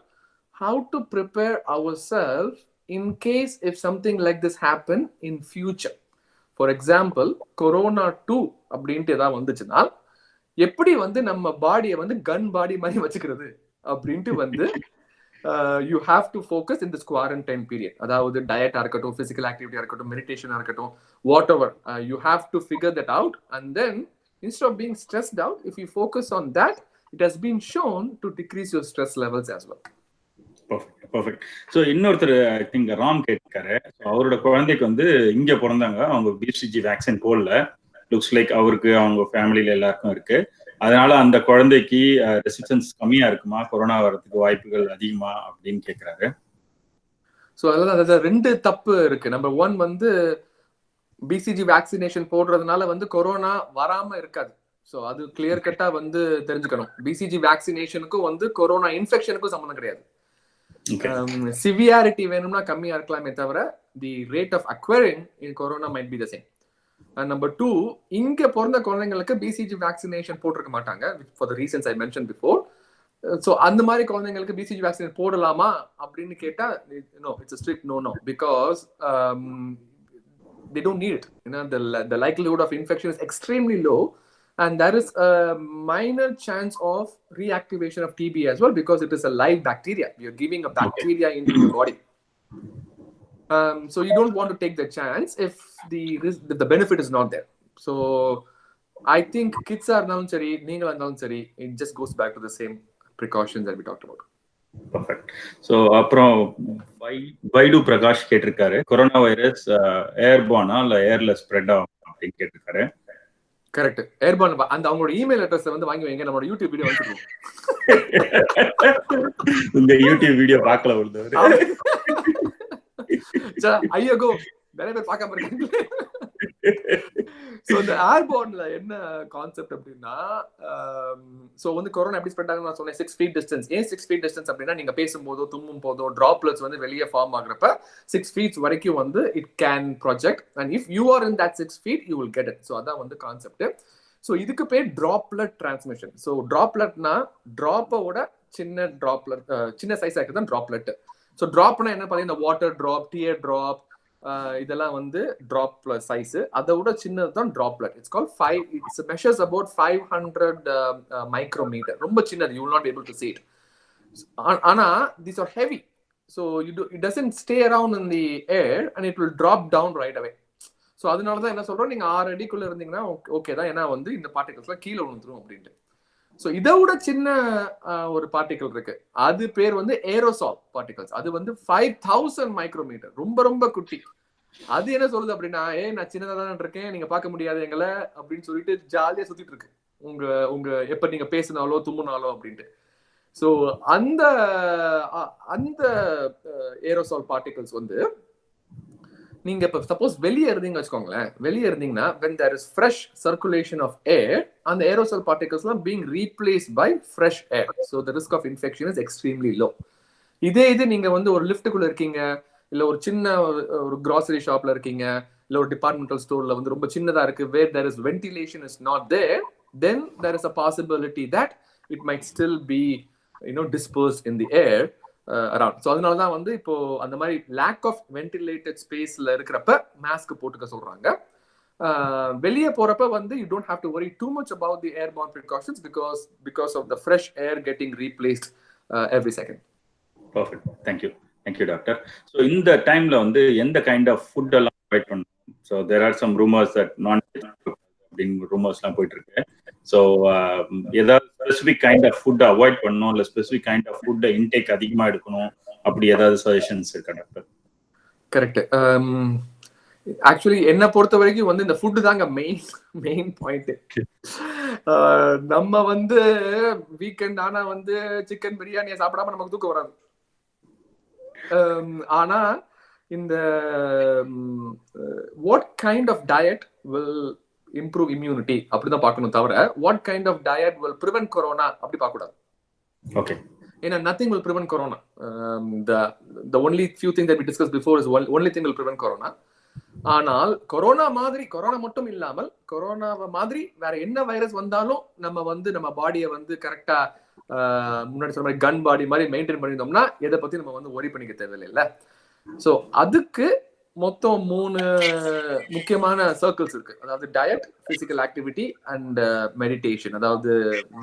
how to prepare ourselves in case if something like this happen in future. For example, corona 2 அப்படின்ட்டு ஏதாவது வந்துச்சுன்னா எப்படி வந்து நம்ம பாடியை வந்து கன் பாடி மாதிரி வச்சுக்கிறது அப்படின்ட்டு வந்து you have to focus in this quarantine period. அதாவது டயட்டா இருக்கட்டும், physical activity இருக்கட்டும், மெடிடேஷனா இருக்கட்டும், whatever, you have to figure that out, and then instead of being stressed out, if you focus on that, it has been shown to decrease your stress levels as well. Perfect. So இன்னொருத்தர் ஐ திங்க் ராம் கேட்காரு. அவரோட குழந்தைக்கு வந்து இங்க பிறந்தாங்க, அவங்க பிசிஜி வேக்சின் போடல. லுக்ஸ் லைக் அவருக்கு அவங்க ஃபேமிலியில எல்லாருக்கும் இருக்கு. அதனால அந்த குழந்தைக்கு ரெசிஸ்டன்ஸ் கம்மியா இருக்குமா, கொரோனா வரதுக்கு வாய்ப்புகள் அதிகமா அப்படின்னு கேட்கிறாரு. ஸோ அதெல்லாம் ரெண்டு தப்பு இருக்கு. நம்பர் 1 வந்து பிசிஜி வேக்சினேஷன் போடுறதுனால வந்து கொரோனா வராம இருக்காது. ஸோ அது கிளியர் கட்டா வந்து தெரிஞ்சுக்கணும். பிசிஜி வேக்சினேஷனுக்கும் வந்து கொரோனா இன்ஃபெக்ஷனுக்கும் சம்மந்தம் கிடையாது. சிவியாரிட்டி வேணும்னா கம்மியா இருக்கலாமே தவிர the rate of acquiring in corona might be the same. Number 2, இங்க பிறந்த குழந்தைங்களுக்கு பிசிஜி வேக்சினேஷன் போட்டிருக்க மாட்டாங்க for the reasons I mention before. So அந்த மாதிரி குழந்தைங்களுக்கு பிசிஜி வேக்சின் போடலாமா அப்படின்னு கேட்டா no, it's a strict no because they don't need it. The likelihood of infection is extremely low, and there is a minor chance of reactivation of TB as well because it is a live bacteria. You're giving a bacteria into your body. So you don't want to take the chance if the benefit is not there. So I think kids are now sari, neenga இருந்தாலும் சரி, it just goes back to the same precautions that we talked about. Perfect. So அப்புறம் வைடு பிரகாஷ் கேட்டிருக்காரு, கொரோனா வைரஸ் ஏர்பானா இல்ல ஏர்ல ஸ்ப்ரெட் ஆகும் அப்படின்னு கேட்டிருக்காரு. Correct, airborne. அந்த அவங்களோட இமெயில் அட்ரஸ் வந்து வாங்கி வைங்க, நம்மளோட யூடியூப் வீடியோ வந்துடும். உங்க யூடியூப் வீடியோ பார்க்கல உள்ளவர். ஐயோ நிறைய பேர் பார்க்காம இருக்காங்க. இந்த ஏர்பார்ன்ல என்ன கான்செப்ட் அப்படின்னா, சோ வந்து கொரோனா எப்படி ஸ்ப்ரெட் ஆகும்னு நான் சொன்னேன், 6 feet டிஸ்டன்ஸ். ஏன் 6 feet டிஸ்டன்ஸ் அப்படின்னா, நீங்க பேசும்போதோ தும்மும் போதோ டிராப்லெட்ஸ் வந்து வெளியே ஃபார்ம் ஆகுறப்ப 6 feet வரைக்கும் வந்து it can project, and if you are in that 6 feet you will get it. So அதான் வந்து கான்செப்ட். ஸோ இதுக்கு பேர் டிராப்லெட் டிரான்ஸ்மிஷன். ஸோ டிராப்லெட்னா டிராப்போட சின்ன டிராப்லெட், சின்ன சைஸா இருக்குது தான் டிராப்லெட். ஸோ டிராப்னா என்ன பார்த்தீங்கன்னா, வாட்டர் டிராப், டியர் டிராப், இதெல்லாம் வந்து டிராப் சைஸ். அதை விட சின்னது தான் droplet. It's called 5, it's measures about 500 micrometre. ரொம்ப சின்னது, you will not be able to see it. ஆனா these are heavy, so it doesn't stay around in the air and it will drop down right away. So அதனால தான் என்ன சொல்றோம், நீங்க 6 அடிக்குள்ள இருந்தீங்கன்னா ஓகே தான், ஏன்னா வந்து இந்த பார்ட்டிகல்ஸ்லாம் கீழே விழுந்துரும் அப்படின்ட்டு. ஸோ இதை விட சின்ன ஒரு பார்ட்டிகல் இருக்கு, அது பேர் வந்து ஏரோசால் பார்ட்டிகல்ஸ். அது வந்து 5000 மைக்ரோமீட்டர், ரொம்ப ரொம்ப குட்டி. அது என்ன சொல்லுது அப்படின்னா, நான் சின்னதா தான் இருக்கேன், நீங்க பார்க்க முடியாது எங்களை அப்படின்னு சொல்லிட்டு ஜாலியா சுத்திட்டு இருக்கு உங்க எப்ப நீங்க பேசினாலோ தும்முனாலோ அப்படின்ட்டு. ஸோ அந்த ஏரோசால் பார்ட்டிகல்ஸ் வந்து நீங்க இப்ப சப்போஸ் வெளியே இருந்தீங்க வச்சுக்கோங்களேன், வெளியே இருந்தீங்கன்னா when there is fresh circulation of air, அந்த aerosol particles எல்லாம் being replaced by fresh air, so the risk of infection is extremely low. இது நீங்க வந்து ஒரு லிஃப்ட்டுக்குள்ள இருக்கீங்க, இல்ல ஒரு சின்ன ஒரு grocery shopல இருக்கீங்க, இல்ல ஒரு டிபார்ட்மெண்டல் ஸ்டோர்ல வந்து ரொம்ப சின்னதா இருக்கு, where there is ventilation is not there, then there is a possibility that it might still be dispersed in the air around. So அதனால தான் வந்து இப்போ அந்த மாதிரி lack of ventilated spaceல இருக்கிறப்ப மாஸ்க் போட்டுக்க சொல்றாங்க. வெளியே போறப்ப வந்து you don't have to worry too much about the airborne precautions because of the fresh air getting replaced every second. Perfect. Thank you doctor. So இந்த டைம்ல வந்து எந்த கைண்ட் ஆஃப் ஃபுட் எல்லாம் அவாய்ட் பண்ணணும்? So there are some rumours that nonveg அப்படின்னு ரூமர்ஸ்லாம் போயிட்டு இருக்கு. ஸோ ஏதாவது specific kind of food avoid பண்ணணும், இல்லை specific kind of food intake அதிகமாக எடுக்கணும், அப்படி ஏதாவது சஜஷன்ஸ் இருக்கா டாக்டர்? கரெக்ட். ஆக்சுவலி என்ன பொறுத்த வரைக்கும் வந்து இந்த ஃபுட்டு தாங்க மெயின் பாயிண்ட். நம்ம வந்து வீக்கெண்ட் ஆனா வந்து சிக்கன் பிரியாணியை சாப்பிடாம நமக்கு தூக்கம் வராது. ஆனா இந்த what kind of diet will improve immunity அப்படிதான் பார்க்கணும், தவிர what kind of diet will prevent corona அப்படி பார்க்க கூடாது. ஓகே. ஏன்னா nothing will prevent corona. The only few things that we discussed before is only thing will prevent corona. ஆனால் கொரோனா மட்டும் இல்லாமல் கொரோனாவை மாதிரி வேற என்ன வைரஸ் வந்தாலும் நம்ம வந்து நம்ம பாடியை வந்து கரெக்டா முன்னாடி சொன்ன மாதிரி கன் பாடி மாதிரி மெயின்டைன் பண்ணியிருந்தோம்னா எதை பத்தி நம்ம வந்து ஒரி பண்ணிக்க தேவையில்லை. ஸோ அதுக்கு மொத்தம் 3 முக்கியமான சர்க்கிள்ஸ் இருக்கு. அதாவது diet, physical activity and meditation, அதாவது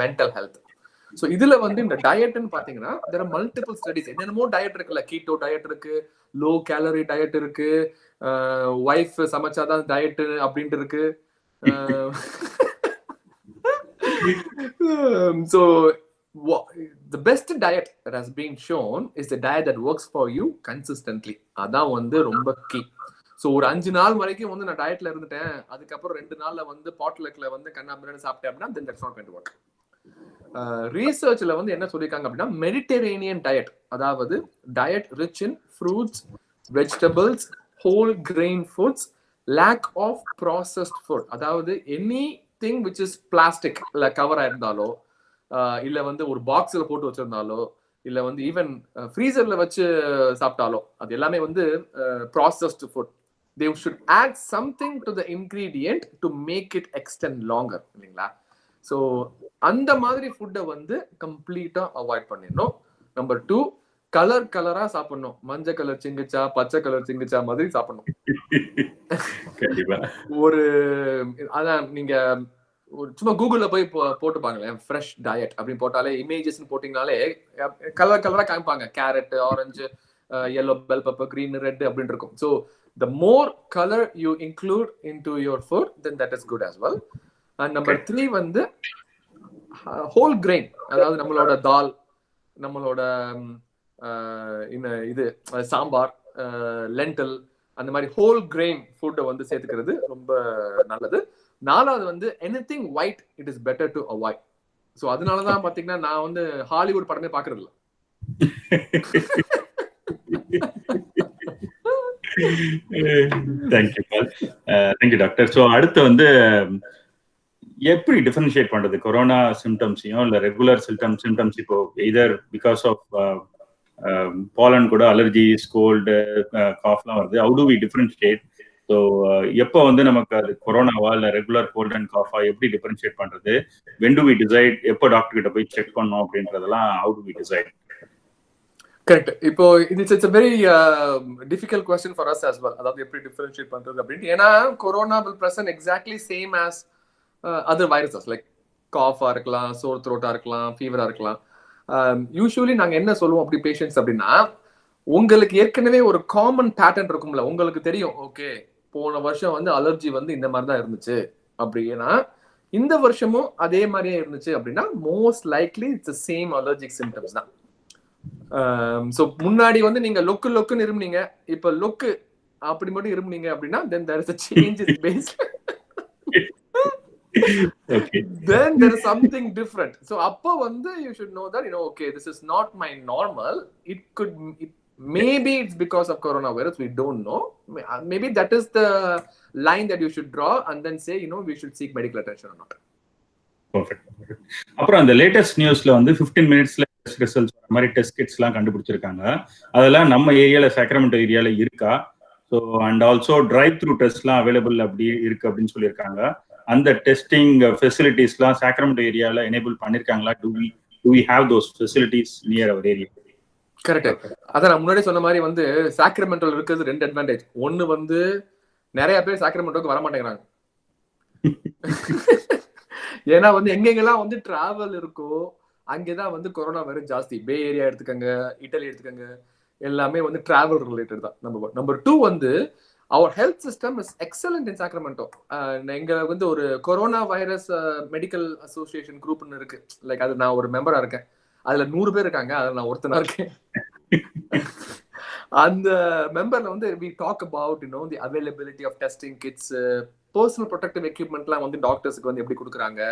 மென்டல் ஹெல்த். ஸோ இதுல வந்து இந்த டயட்னு பாத்தீங்கன்னா there are multiple studies. என்னென்னமோ டயட் இருக்குல்ல, கீட்டோ டயட் இருக்கு, லோ கேலரி டயட் இருக்கு, வைஃப் சமைச்சாதான் டயட் அப்படின்ட்டு இருக்கு. So the best diet that has been shown is the diet that works for you consistently. அதான் வந்து ரொம்ப கீ. ஸோ ஒரு 5 நாள் வரைக்கும் வந்து நான் டயட்ல இருந்துட்டேன், அதுக்கப்புறம் 2 நாள்ல வந்து பாட்லக்ல வந்து கண்ணாபின்னு சாப்பிட்டேன் அப்படின்னா then that's not going to work. ரீசர்ச்ல வந்து என்ன சொல்லியிருக்காங்க அப்படின்னா மெடிட்டரேனியன் டயட், அதாவது diet rich in fruits, vegetables, whole grain foods, lack of processed food, அதாவது எனி திங் விச் இஸ் பிளாஸ்டிக்ல கவர் ஆயிருந்தாலோ, இல்ல வந்து ஒரு பாக்ஸ்ல போட்டு வச்சிருந்தாலோ, இல்ல வந்து ஈவன் ஃப்ரீசர்ல வச்சு சாப்பிட்டாலோ, அது எல்லாமே வந்து processed food. They should add something to the ingredient to make it extend longer, இல்லைங்களா? ஸோ அந்த மாதிரி ஃபுட்டை வந்து கம்ப்ளீட்டா அவாய்ட் பண்ணிடணும். நம்பர் 2, கலரா சாப்பிடணும். மஞ்சள் கலர் சிங்கிச்சா, பச்சை கலர் சிங்கிச்சா மாதிரி சாப்பிடணும். ஒரு அதான் நீங்க சும்மா கூகுள்ல போய் போட்டு பாங்களேன், ஃப்ரெஷ் டயட் அப்படின்னு போட்டாலே, இமேஜஸ் போட்டீங்கனாலே கலரா காமிப்பாங்க. Carrot, orange, yellow bell pepper, green, red அப்படின்னு இருக்கும். So the more color you include into your food, then that is good as well. And number 3 வந்து whole grain, அதாவது நம்மளோட தால், நம்மளோட இது சாம்பார், லென்டில், அந்த மாதிரி ஹோல் கிரெயின் ஃபுட்டை வந்து சேர்த்துக்கிறது ரொம்ப நல்லது. 4வது வந்து anything white it is better to avoid. So அதனாலதான் பாத்தீங்கன்னா நான் வந்து ஹாலிவுட் படமே பாக்குறது இல்லை. Thank you doctor. ஸோ அடுத்து வந்து எப்படி டிஃபரன்ஷியேட் பண்றது கொரோனா சிம்டம்ஸையும் இல்ல ரெகுலர் சிம்டம்ஸ்? இப்போ எதர் பிகாஸ் ஆஃப் பாலன் கூட அலர்ஜிஸ், கோல்டு, காஃப்லாம் வருது. How do we differentiate? So எப்போ வந்து நமக்கு அது கொரோனாவா இல்ல ரெகுலர் கோல்ட் அண்ட் காஃபா எப்படி டிஃபரன்ஷியேட் பண்றது? வென் டு வி டிசைட் எப்போ டாக்டர் கிட்ட போய் செக் பண்ணோம் அப்படின்றதெல்லாம் how do we decide? Correct. இப்போ it's a very difficult question for us as well. அதாவது எப்படி டிஃபரன்ஷியேட் பண்றது அப்படின்னு. ஏன்னா corona will present exactly same as other viruses like காஃபா இருக்கலாம், சோர் த்ரோட்டா இருக்கலாம், ஃபீவரா இருக்கலாம். யூஸ்வலி நாங்க என்ன சொல்லுவோம் அப்படி பேஷண்ட்ஸ் அப்படின்னா, உங்களுக்கு ஏற்கனவே ஒரு காமன் பேட்டர்ன் இருக்கும்ல, உங்களுக்கு தெரியும் ஓகே போன வருஷம் வந்து அலர்ஜி வந்து இந்த மாதிரி தான் இருந்துச்சு அப்படின்னா, இந்த வருஷமும் அதே மாதிரியே இருந்துச்சு அப்படின்னா most likely it's same allergic symptoms தான். ஸோ முன்னாடி வந்து நீங்க லொக்குன்னு இருமுனீங்க, இப்ப லொக்கு அப்படி மட்டும் இருமுனீங்க அப்படின்னா then there is a change in base. Okay. Then there is something different. So அப்ப வந்து you should know that okay this is not my normal. Maybe it's because of coronavirus, we don't know. Maybe that is the line that you should draw and then say, we should seek medical attention or not. Perfect. அப்புறம் அந்த லேட்டஸ்ட் நியூஸ்ல வந்து 15 மினிட்ஸ்ல டெஸ்ட் ரிசல்ட்ஸ் வர மாதிரி டெஸ்ட் கிட்ஸ் எல்லாம் கண்டுபிடிச்சிருக்காங்க. அதெல்லாம் நம்ம ஏரியால சாக்ரமெண்டோ ஏரியால இருக்கா? So and also drive through டெஸ்ட்லாம் அவைலபிள் அப்படி இருக்கு அப்படின்னு சொல்லியிருக்காங்க. அந்த டெஸ்டிங் ஃபெசிலிட்டிஸ்லாம் சாக்ரமெண்டோ ஏரியால எனேபிள் பண்ணிருக்காங்களா? Do we have those facilities near our area? Correct. அதான் நான் முன்னாடி சொன்ன மாதிரி வந்து சாக்ரமெண்டோல இருக்கிறது 2 அட்வான்டேஜ். ஒன்னு வந்து நிறைய பேர் சாக்ரமெண்டோக்கு வர மாட்டேங்கிறாங்க. ஏன்னா வந்து எங்கெங்கெல்லாம் வந்து டிராவல் இருக்கோ அங்கேதான் வந்து கொரோனா வைரஸ் ஜாஸ்தி. பே ஏரியா எடுத்துக்கங்க, இட்டலி எடுத்துக்கங்க, எல்லாமே வந்து டிராவல் ரிலேட்டட் தான். நம்பர் 2 வந்து our health system is excellent in Sacramento. எங்க வந்து ஒரு கொரோனா வைரஸ் மெடிக்கல் அசோசியேஷன் குரூப்னு இருக்கு. லைக் அது நான் ஒரு மெம்பரா இருக்கேன். அதுல 100 பேர் இருக்காங்க, அதுல நான் ஒருத்தனா இருக்கேன். அந்த மெம்பர்ல வந்து we talk about the availability of testing kits, personal protective equipmentலாம் வந்து டாக்டர்ஸ்க்கு வந்து எப்படி கொடுக்குறாங்க,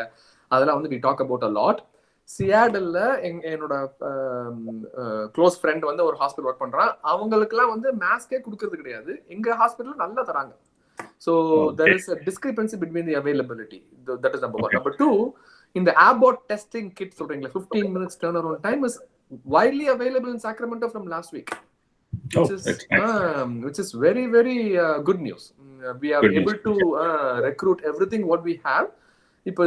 அதெல்லாம் வந்து we talk about a lot. சியாடல்ல என்னோட க்ளோஸ் ஃப்ரெண்ட் வந்து ஒரு ஹாஸ்பிட்டல் ஒர்க் பண்றான். அவங்களுக்குலாம் வந்து மாஸ்கே கொடுக்கறது கிடையாது. எங்க ஹாஸ்பிட்டல் நல்லா தராங்க. So there is a discrepancy between the availability. That is number 1. Number 2, in the Abbott testing kit சொல்றீங்களா, 15 minutes turnaround time is widely available in Sacramento from last week, which is very very good news. We are able to recruit everything what we have. இப்போ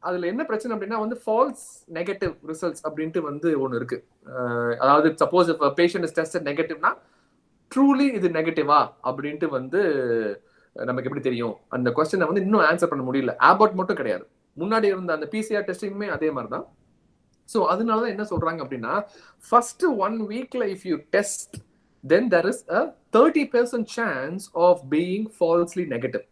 அதுல என்ன பிரச்சனை அப்படின்னா வந்து ஃபால்ஸ் நெகட்டிவ் ரிசல்ட்ஸ் அப்படின்ட்டு வந்து ஒன்று இருக்கு. அதாவது சப்போஸ் இப்போ பேஷண்ட் இஸ் டெஸ்டட் நெகட்டிவ்னா ட்ரூலி இது நெகட்டிவா அப்படின்ட்டு வந்து நமக்கு எப்படி தெரியும்? அந்த கொஸ்டினை வந்து இன்னும் ஆன்சர் பண்ண முடியல. ஆபாட் மட்டும் கிடையாது, முன்னாடி இருந்த அந்த பிசிஆர் டெஸ்டிங்குமே அதே மாதிரி தான். ஸோ அதனாலதான் என்ன சொல்றாங்க அப்படின்னா, ஃபர்ஸ்ட் 1 வீக்ல if you test then there is a 30% chance of being falsely negative.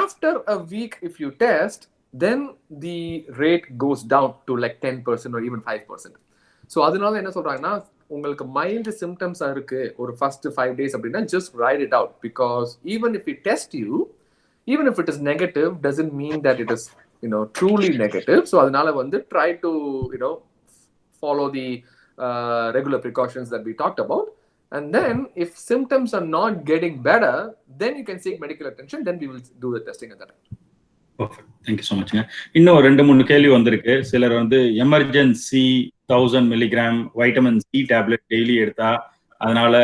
After a week if you test, then the rate goes down to like 10% or even 5%. So அதனால என்ன சொல்றாங்கன்னா, உங்களுக்கு மைல்டு சிம்டம்ஸா இருக்கு ஒரு ஃபர்ஸ்ட் 5 days அப்படின்னா just write it out, because even if we test you, even if it is negative doesn't mean that it is truly negative. So அதனால வந்து try to follow the regular precautions that we talked about, and then if symptoms are not getting better, then you can seek medical attention, then we will do the testing at that time. Perfect. Thank you so much. இன்னும் 2-3 கேள்வி வந்திருக்கு. சிலர் வந்து emergency 1000 milligram vitamin C tablet daily எடுத்தா அதனால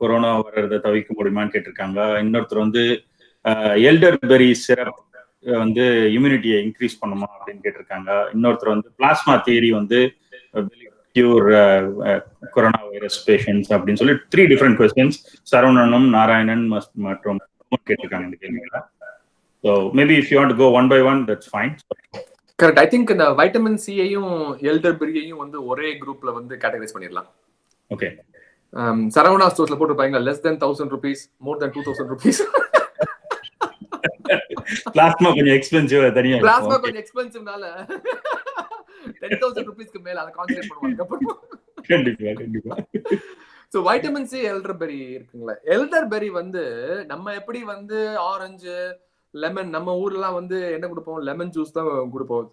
கொரோனா வர்றதை தவிர்க்க முடியுமான்னு கேட்டிருக்காங்க. இன்னொருத்தர் வந்து எல்டர்பெரி சிரப் வந்து இம்யூனிட்டியை இன்க்ரீஸ் பண்ணுமா அப்படின்னு கேட்டிருக்காங்க. இன்னொருத்தர் வந்து பிளாஸ்மா தியரி வந்து கியூர் கொரோனா வைரஸ் பேஷன்ஸ் அப்படின்னு சொல்லி 3 டிஃப்ரெண்ட் கொஸ்டின்ஸ் சரவணனும் நாராயணன் மற்றும் கேட்டிருக்காங்க இந்த கேள்விகளை. So maybe if you want to go one by one, that's fine. Correct. I think இந்த வைட்டமின் சியையும் எல்டர்பெரியையும் வந்து ஒரே குரூப்ல வந்து கேட்டகரைஸ் பண்ணிடலாம். Okay. சரவணா ஸ்டோர்ஸ்ல போட்டுருப்பாங்க less than 1000 rupees, more than 2000 rupees. Plasma கொஞ்சம் எக்ஸ்பென்சிவ் தனியா. பிளாஸ்மா கொஞ்சம் எக்ஸ்பென்சிவ்னால 10000 rupeesக்கு மேல அத கான்சென்ட்ரேட் பண்ணுவாங்க அப்புறம். கண்டிப்பா. சோ வைட்டமின் சி எல்டர்பெரி இருக்குங்களா. எல்டர்பெரி வந்து நம்ம எப்படி வந்து ஆரஞ்சு லெமன், நம்ம ஊர்லாம் வந்து என்ன கொடுப்போம், லெமன் ஜூஸ் தான் கொடுப்போம்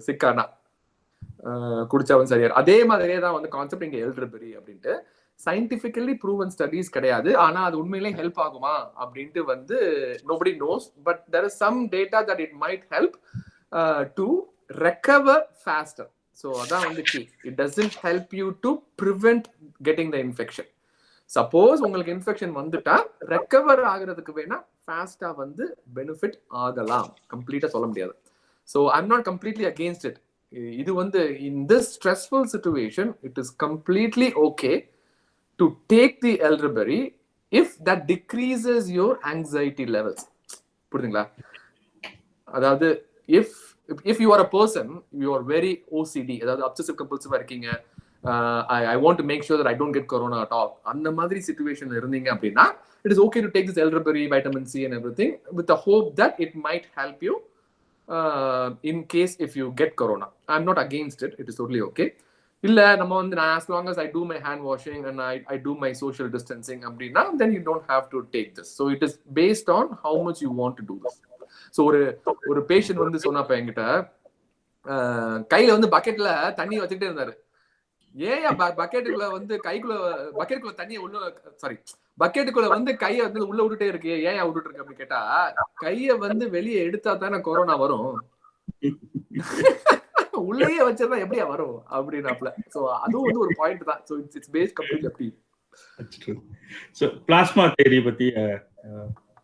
சிக்கானா குடிச்சாவும் சரியா. அதே மாதிரியே தான் வந்து கான்செப்ட் இங்க எல்டர்பெரி அப்படின்ட்டு. சயின்டிபிக்கலி ப்ரூவன் ஸ்டடீஸ் கிடையாது, ஆனா அது உண்மையிலே ஹெல்ப் ஆகுமா அப்படின்ட்டு வந்து nobody knows, but there is some data that it might help to recover faster. So அதான் வந்து key. It doesn't help you to prevent getting the infection. Suppose உங்களுக்கு இன்ஃபெக்ஷன் வந்துட்டா ரெக்கவர் ஆகிறதுக்கு வேணா ஃபாஸ்டா வந்து பெனிஃபிட் ஆகலாம், கம்ப்ளீட்டா சொல்ல முடியாது. So I'm not completely against it. இது வந்து in this stressful situation it is completely okay to take the elderberry if that decreases your anxiety levels. புரியுதுங்களா? அதாவது if you are a person, you are very OCD, அதாவது obsessive compulsive இருக்கீங்க, I want to make sure that I don't get corona at all, அந்த மாதிரி situation இருந்தீங்க அப்படின்னா it is okay to take this elderberry, vitamin C and everything with the hope that it might help you in case if you get corona. I'm not against it. It is totally okay. இல்ல நம்ம வந்து as long as I do my hand washing and I do my social distancing அப்படின்னா then you don't have to take this. So it is based on how much you want to do this. So ஒரு பேஷண்ட் வந்து சொன்னப்ப என்கிட்ட கையில வந்து பக்கெட்ல தண்ணி வச்சுக்கிட்டே இருந்தாரு. ஏன் பக்கெட்டுக்குள்ள வந்து கைக்குள்ள பக்கெட்டுக்குள்ள தண்ணியை உள்ள சாரி பக்கெட்டுக்குள்ள வந்து கையை வந்து உள்ள விட்டுட்டே இருக்கு, ஏன் விட்டுட்டு இருக்கு அப்படின்னு கேட்டா, கையை வந்து வெளியே எடுத்தா தானே கொரோனா வரும், உள்ளேயே வச்சதா எப்படியா வரும் அப்படின்னாப்ல. சோ அதுவும் வந்து ஒரு பாயிண்ட் தான். சோ இட்ஸ் பேஸ்ட் கம்ப்ளீட்லி அப்படி. That's true. So plasma theory பத்தி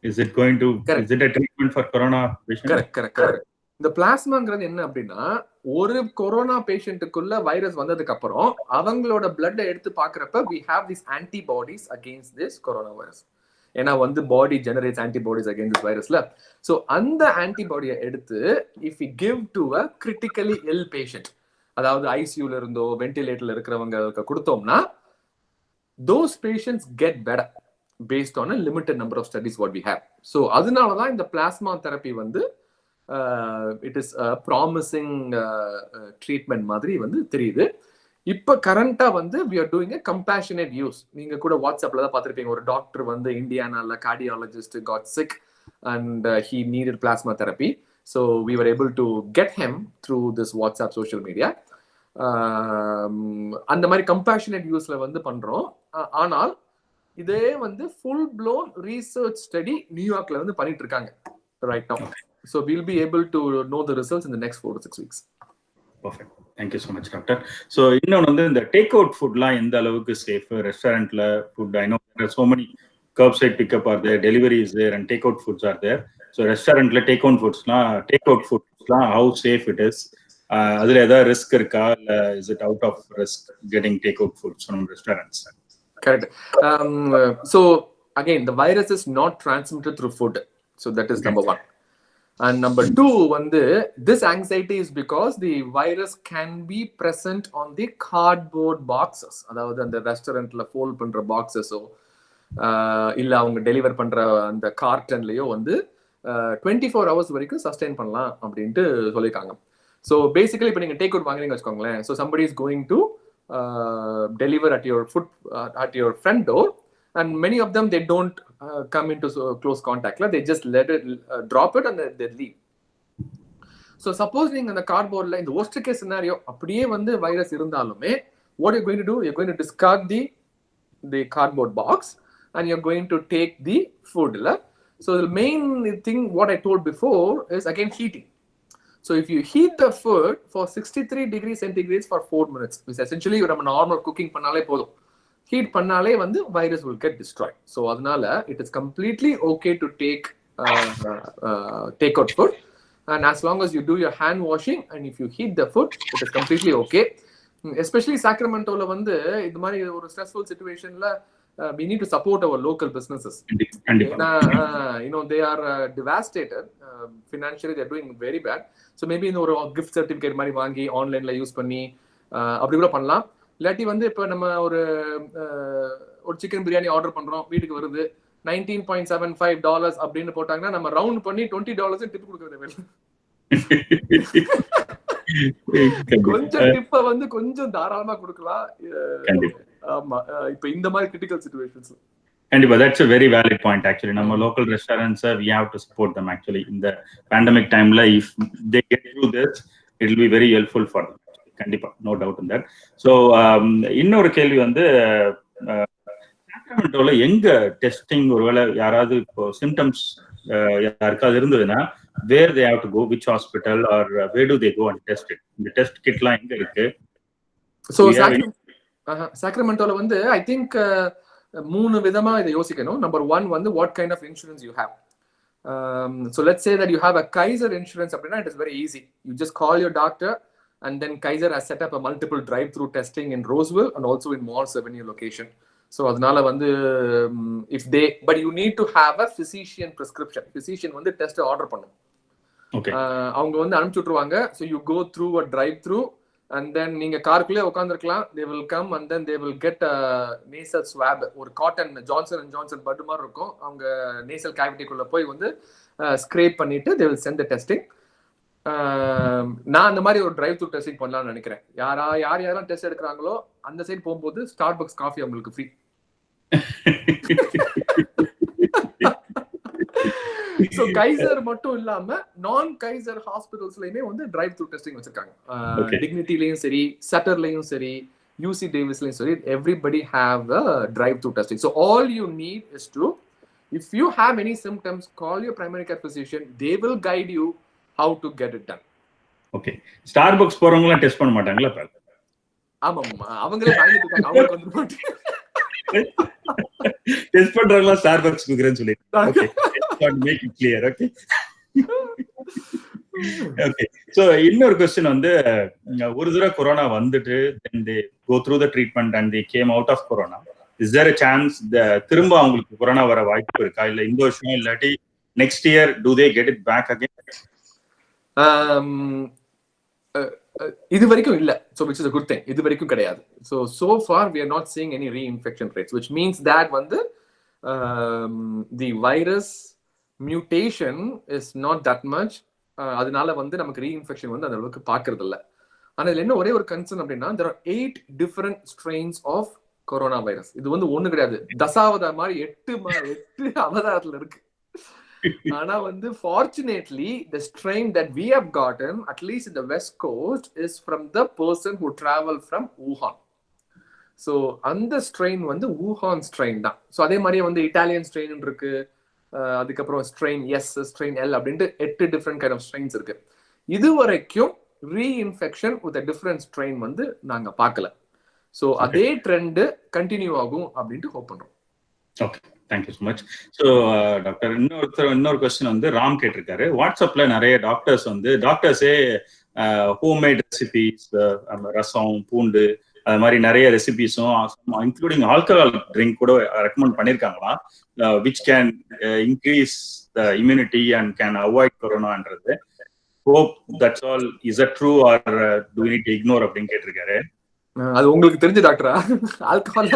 is it going to is it a treatment for corona patient? Correct. இந்த பிளாஸ்மாங்கிறது என்ன அப்படின்னா, ஒரு கொரோனா பேஷண்ட்டுக்குள்ள வைரஸ் வந்ததுக்கு அப்புறம் அவங்களோட பிளட்டை எடுத்து பாக்குறப்ப we have these antibodies against this corona virus. ஏன்னா வந்து body generates antibodies against this வைரஸ்ல. ஸோ அந்த ஆன்டிபாடியை எடுத்து if you give to a critically ill patient, அதாவது ஐசியூல இருந்தோ வென்டிலேட்டர்ல இருக்கிறவங்களுக்கு கொடுத்தோம்னா those patients get better based on a limited number of studies what we have. So அதனால தான் இந்த பிளாஸ்மா தெரப்பி வந்து it is a promising treatment மாதிரி வந்து தெரியுது. இப்ப கரண்டா வந்து we are doing a compassionate use. நீங்க கூட வாட்ஸ்அப்ல தான் பார்த்திருப்பீங்க, ஒரு டாக்டர் வந்து இந்தியானால cardiologist got sick and he needed plasma therapy. So we were able to get him through this WhatsApp social media. அந்த மாதிரி கம்பேஷனேட் யூஸ்ல வந்து பண்றோம். ஆனால் இதே வந்து ஃபுல் ப்ளோன் ரீசர்ச் ஸ்டடி நியூயார்க்ல வந்து பண்ணிட்டு இருக்காங்க right now. So we'll be able to know the results in the next 4 to 6 weeks. Perfect. Thank you so much, doctor. So இன்னொன்று வந்து இந்த டேக் அவுட் ஃபுட்லாம் எந்த அளவுக்கு சேஃப்? ரெஸ்டாரண்ட்ல food, I know there are so many curbside pickup are there, delivery is there and take out foods are there. So ரெஸ்டாரண்ட்ல டேக் அவுட் ஃபுட்ஸ்லாம் how safe it is? அதுல ஏதாவது ரிஸ்க் இருக்கா, இல்ல is it out of risk getting take out foods from restaurants? Correct. So again, the virus is not transmitted through food. So that is number one. And number two, this anxiety is because the virus can be present on the cardboard boxes. அதாவது அந்த ரெஸ்டாரண்ட்ல ஃபோல்ட் பண்ற பாக்ஸஸோ இல்ல அவங்க டெலிவர் பண்ற அந்த கார்ட்டன்லயோ வந்து 24 hours வரைக்கும் சஸ்டெயின் பண்ணலாம் அப்படின்ட்டு சொல்லியிருக்காங்க. ஸோ பேசிக்கலி இப்போ நீங்க டேக் அவுட் வாங்குறீங்கன்னு வச்சுக்கோங்களேன். So somebody is going to deliver at your front door, and many of them they don't come into close contact, they just let it drop it and they leave. So suppose நீங்க அந்த கார்ட்போர்ட்ல இந்த worst case scenario அப்படியே வந்து வைரஸ் இருந்தாலுமே, what you're going to do, you're going to discard the cardboard box and you're going to take the food. So the main thing what I told before is again heating. So if you heat the food for 63 degrees centigrade for 4 minutes, which essentially நம்ம normal cooking பண்ணாலே போதும், heat பண்ணாலே வந்து virus will get destroyed. So அதனால it is completely okay to take out food, and as long as you do your hand washing and if you heat the food, it is completely okay. Especially Sacramentoல வந்து இந்த மாதிரி ஒரு stressful situationல we need to support our local businesses. They are devastated financially, they are doing very bad. So maybe இந்த ஒரு gift certificate மாதிரி வாங்கி ஆன்லைன்ல யூஸ் பண்ணி அப்படி கூட பண்ணலாம். இல்லாட்டி வந்து இப்போ நம்ம ஒரு சிக்கன் பிரியாணி ஆர்டர் பண்றோம், வீட்டுக்கு வருது $19.75 அப்படின்னு போட்டாங்கன்னா நம்ம ரவுண்ட் பண்ணி $20 டிப் கொடுக்க தேவையில்லை. கொஞ்சம் டிப்ப வந்து கொஞ்சம் தாராளமா கொடுக்கலாம். ஆமா, இப்போ இந்த மாதிரி கிரிட்டிக்கல் சிச்சுவேஷன்ஸ். கண்டிப்பா, that's a very valid point actually. நம்ம local restaurants, we have to support them actually in the pandemic timeல. If they get through this, it will be very helpful for them. கண்டிப்பா, no doubt in that. So இன்னொரு கேள்வி வந்து சாக்ரமெண்டோல எங்க டெஸ்டிங், ஒருவேளை யாராவது இப்போ சிம்டம்ஸ் யாருக்காவது இருந்ததுன்னா where they have to go, which hospital or where do they go and test it? இந்த டெஸ்ட் கிட்லாம் எங்க இருக்கு? So சாக்ரமெண்டோல வந்து I think 3 விதமா இதை யோசிக்கணும். நம்பர் 1 வந்து what kind of insurance you have. So let's say that you have a Kaiser insurance அப்படின்னா it is very easy. You just call your doctor and then Kaiser has set up a multiple drive-through testing in Roseville and also in Morse Avenue location. So அதனால வந்து but you need to have a physician prescription. Physician வந்து டெஸ்ட் ஆர்டர் பண்ணும். Okay. அவங்க வந்து அனுப்பிச்சு விட்டுருவாங்க. So you go through a drive-through and then நீங்க காருக்குள்ளே உட்காந்துருக்கலாம். they will come and then they will get a nasal swab, ஒரு காட்டன் ஜான்சன் & ஜான்சன் பட் மாதிரி இருக்கும். அவங்க நேசல் கேவிட்டிக்குள்ள போய் வந்து ஸ்க்ரேப் பண்ணிட்டு they will send the testing. நான் அந்த மாதிரி ஒரு டிரைவ் த்ரூ டெஸ்டிங் பண்ணலாம்னு நினைக்கிறேன். யாரெல்லாம் டெஸ்ட் எடுக்கிறாங்களோ அந்த சைடு போகும்போது ஸ்டார்பக்ஸ் காஃபி அவங்களுக்கு ஃப்ரீ. சோ கைசர் மட்டும் இல்லாம நான் கைசர் ஹாஸ்பிடல்ஸ்லயுமே வந்து டிரைவ் த்ரூ டெஸ்டிங் வச்சிருக்காங்க. டிக்னிட்டிலயும் சரி, சட்டர்லயும் சரி, UC Davisலையும் சரி, everybody have a drive-through testing. So all you need is to, if you have any symptoms, call your primary care physician. They will guide you how to get it done. Okay. Starbucks போறவங்க டெஸ்ட் பண்ண மாட்டாங்களா இப்ப? ஆமா, அவங்களே பயந்துட்டு இருக்காங்க, அவங்களுக்கு வந்து மாட்டேன். டெஸ்ட் பண்றவங்க ஸ்டார்பக்ஸ் குக்குறேன்னு சொல்லிட்டு. Okay, make it clear. Okay okay. So இன்னொரு क्वेश्चन வந்து, ஒரு தடவை கொரோனா வந்துட்டு then they go through the treatment and they came out of corona, is there a chance திரும்ப அவங்களுக்கு கொரோனா வர வாய்ப்பு இருக்கா? இல்ல இந்த வருஷம் இல்லாட்டி next year do they get it back again? இது வரைக்கும் இல்ல. So which is a good thing. இது வரைக்கும் கிடையாது. So far we are not seeing any reinfection rates, which means that வந்து the virus mutation is not that much. அதனால வந்து நமக்கு ரீஇன்ஃபெக்ஷன் வந்து அந்த அளவுக்கு பாக்குறது இல்ல. ஆனா இதுல என்ன ஒரே ஒரு கன்சர்ன் அப்படின்னா, there are 8 different strains of corona virus. இது வந்து ஒண்ணு கிடையாது, தசாவதார மாதிரி 8 அவதாரத்துல இருக்கு. ஆனா வந்து fortunately the strain that we have gotten, at least in the west coast, is from the person who traveled from Wuhan. So அந்த ஸ்ட்ரெயின் வந்து Wuhan strain தான். ஸோ அதே மாதிரியே வந்து இட்டாலியன் ஸ்ட்ரெயின் இருக்கு, அதுக்கப்புறம் ஸ்ட்ரெயின் எஸ், ஸ்ட்ரெயின் எல் அப்படின்ட்டு 8 டிஃப்ரெண்ட் கைண்ட் ஆஃப் ஸ்ட்ரெயின்ஸ் இருக்கு. இது வரைக்கும் ரீஇன்ஃபெக்ஷன் வித் டிஃப்ரெண்ட் ஸ்ட்ரெயின் வந்து நாங்க பார்க்கல. ஸோ அதே ட்ரெண்ட் கண்டினியூ ஆகும் அப்படின்ட்டு ஹோப் பண்றோம். Okay, thank you so much. So doctor, இன்னொரு கொஸ்டின் வந்து ராம் கேட்டிருக்காரு. வாட்ஸ்அப்ல நிறைய டாக்டர்ஸே ஹோம்மேட் ரெசிபிஸ், ரசம், பூண்டு, அது மாதிரி நிறைய ரெசிபிஸும் இன்க்ளூடிங் ஆல்கஹால் ட்ரிங்க் கூட ரெக்கமெண்ட் பண்ணியிருக்காங்களா, which can increase the immunity and can avoid கொரோனான்றது. Hope that's all. Is it true or do we need to ignore அப்படின்னு கேட்டிருக்காரு. அது உங்களுக்கு தெரிஞ்ச டாக்டரா? ஆல்கஹால்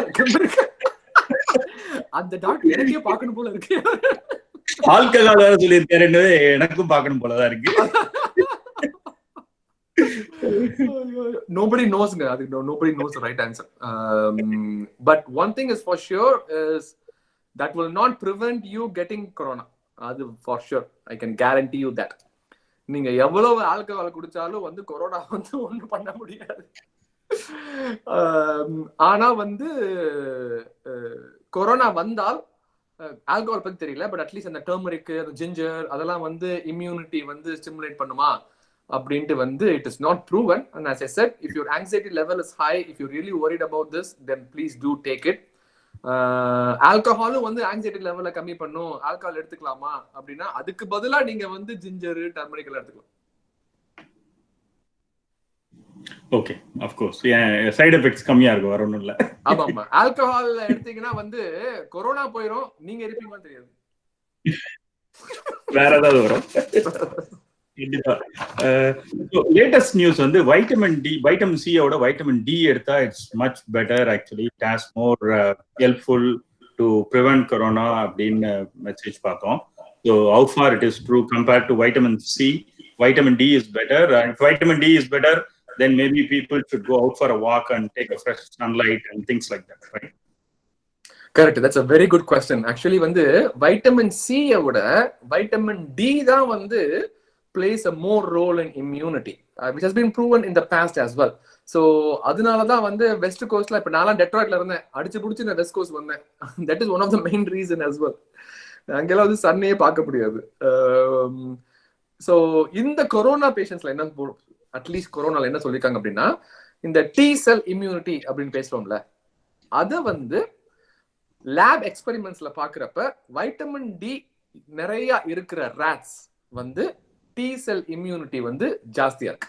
அந்த டாக்டர் எனக்கே பார்க்கணும் போல இருக்கு. ஆல்கஹால் வேற சொல்லியிருக்காரு, எனக்கும் பார்க்கணும் போலதான் இருக்கு. Nobody knows the right answer. But one thing is for sure is that will not prevent you getting corona. Adu for sure, I can guarantee you that. நீங்க எவ்வளவு ஆல்கஹால் குடிச்சாலும் வந்து கொரோனா வந்து ஒண்ணும் பண்ண முடியாது. ஆனா வந்து கொரோனா வந்தால் ஆல்கஹால் பத்தி தெரியல, பட் அட்லீஸ்ட் அந்த டர்மரிக், அந்த ஜிஞ்சர் அதெல்லாம் வந்து இம்யூனிட்டி வந்து ஸ்டிமுலேட் பண்ணுமா அப்படின்ட்டு வந்து it is not proven. And as I said, if your anxiety level is high, if you're really worried about this, then please do take it. ஆல்கஹாலும் வந்து ஆங்ஸைட்டி லெவலை கம்மி பண்ணும், ஆல்கஹால் எடுத்துக்கலாமா அப்படின்னா அதுக்கு பதிலா நீங்க வந்து ஜிஞ்சர், டர்மரிக் எல்லாம் எடுத்துக்கலாம். Okay, of course side effects கம்மியா இருக்கும், வர ஒண்ணும் இல்ல. ஆமா, ஆல்கஹால் எடுத்தீங்கன்னா வந்து கொரோனா போயிடும், நீங்க இருப்பீங்கன்னு தெரியாது, வேற ஏதாவது வரும். லேட்டஸ்ட் நியூஸ் வந்து வைட்டமின் சியோட வைட்டமின் டி எடுத்தா it's much better, actually it has more helpful to prevent corona அப்படின்னு மெசேஜ் பார்த்தோம். So how far it is true compared to vitamin C? Vitamin D is better, and if vitamin D is better, then maybe people should go out for a walk and take a fresh sunlight and things like that, right? Correct, that's a very good question. Actually வந்து வைட்டமின் சி விட வைட்டமின் டி தான் வந்து plays a more role in immunity, which has been proven in the past as well. So அதனாலதான் வந்து வெஸ்ட் கோஸ்ட்ல இப்ப நான் டெட்ராய்ட்ல இருந்தேன், அடிச்சு புடிச்சு நான் வெஸ்ட் கோஸ்ட் வந்தேன். That is one of the main reason as well. அங்கெல்லாம் வந்து சன்னே பார்க்க முடியாது. ஸோ இந்த கொரோனா பேஷண்ட்ஸ்ல என்ன, அட்லீஸ்ட் கொரோனால என்ன சொல்லியிருக்காங்க அப்படின்னா, இந்த டி செல் இம்யூனிட்டி அப்படின்னு பேசுறோம்ல, அதை வந்து லேப் எக்ஸ்பெரிமெண்ட்ஸ்ல பாக்குறப்ப வைட்டமின் டி நிறைய இருக்கிற ராட்ஸ் வந்து டி செல் இம்யூனிட்டி வந்து ஜாஸ்தியா இருக்கு.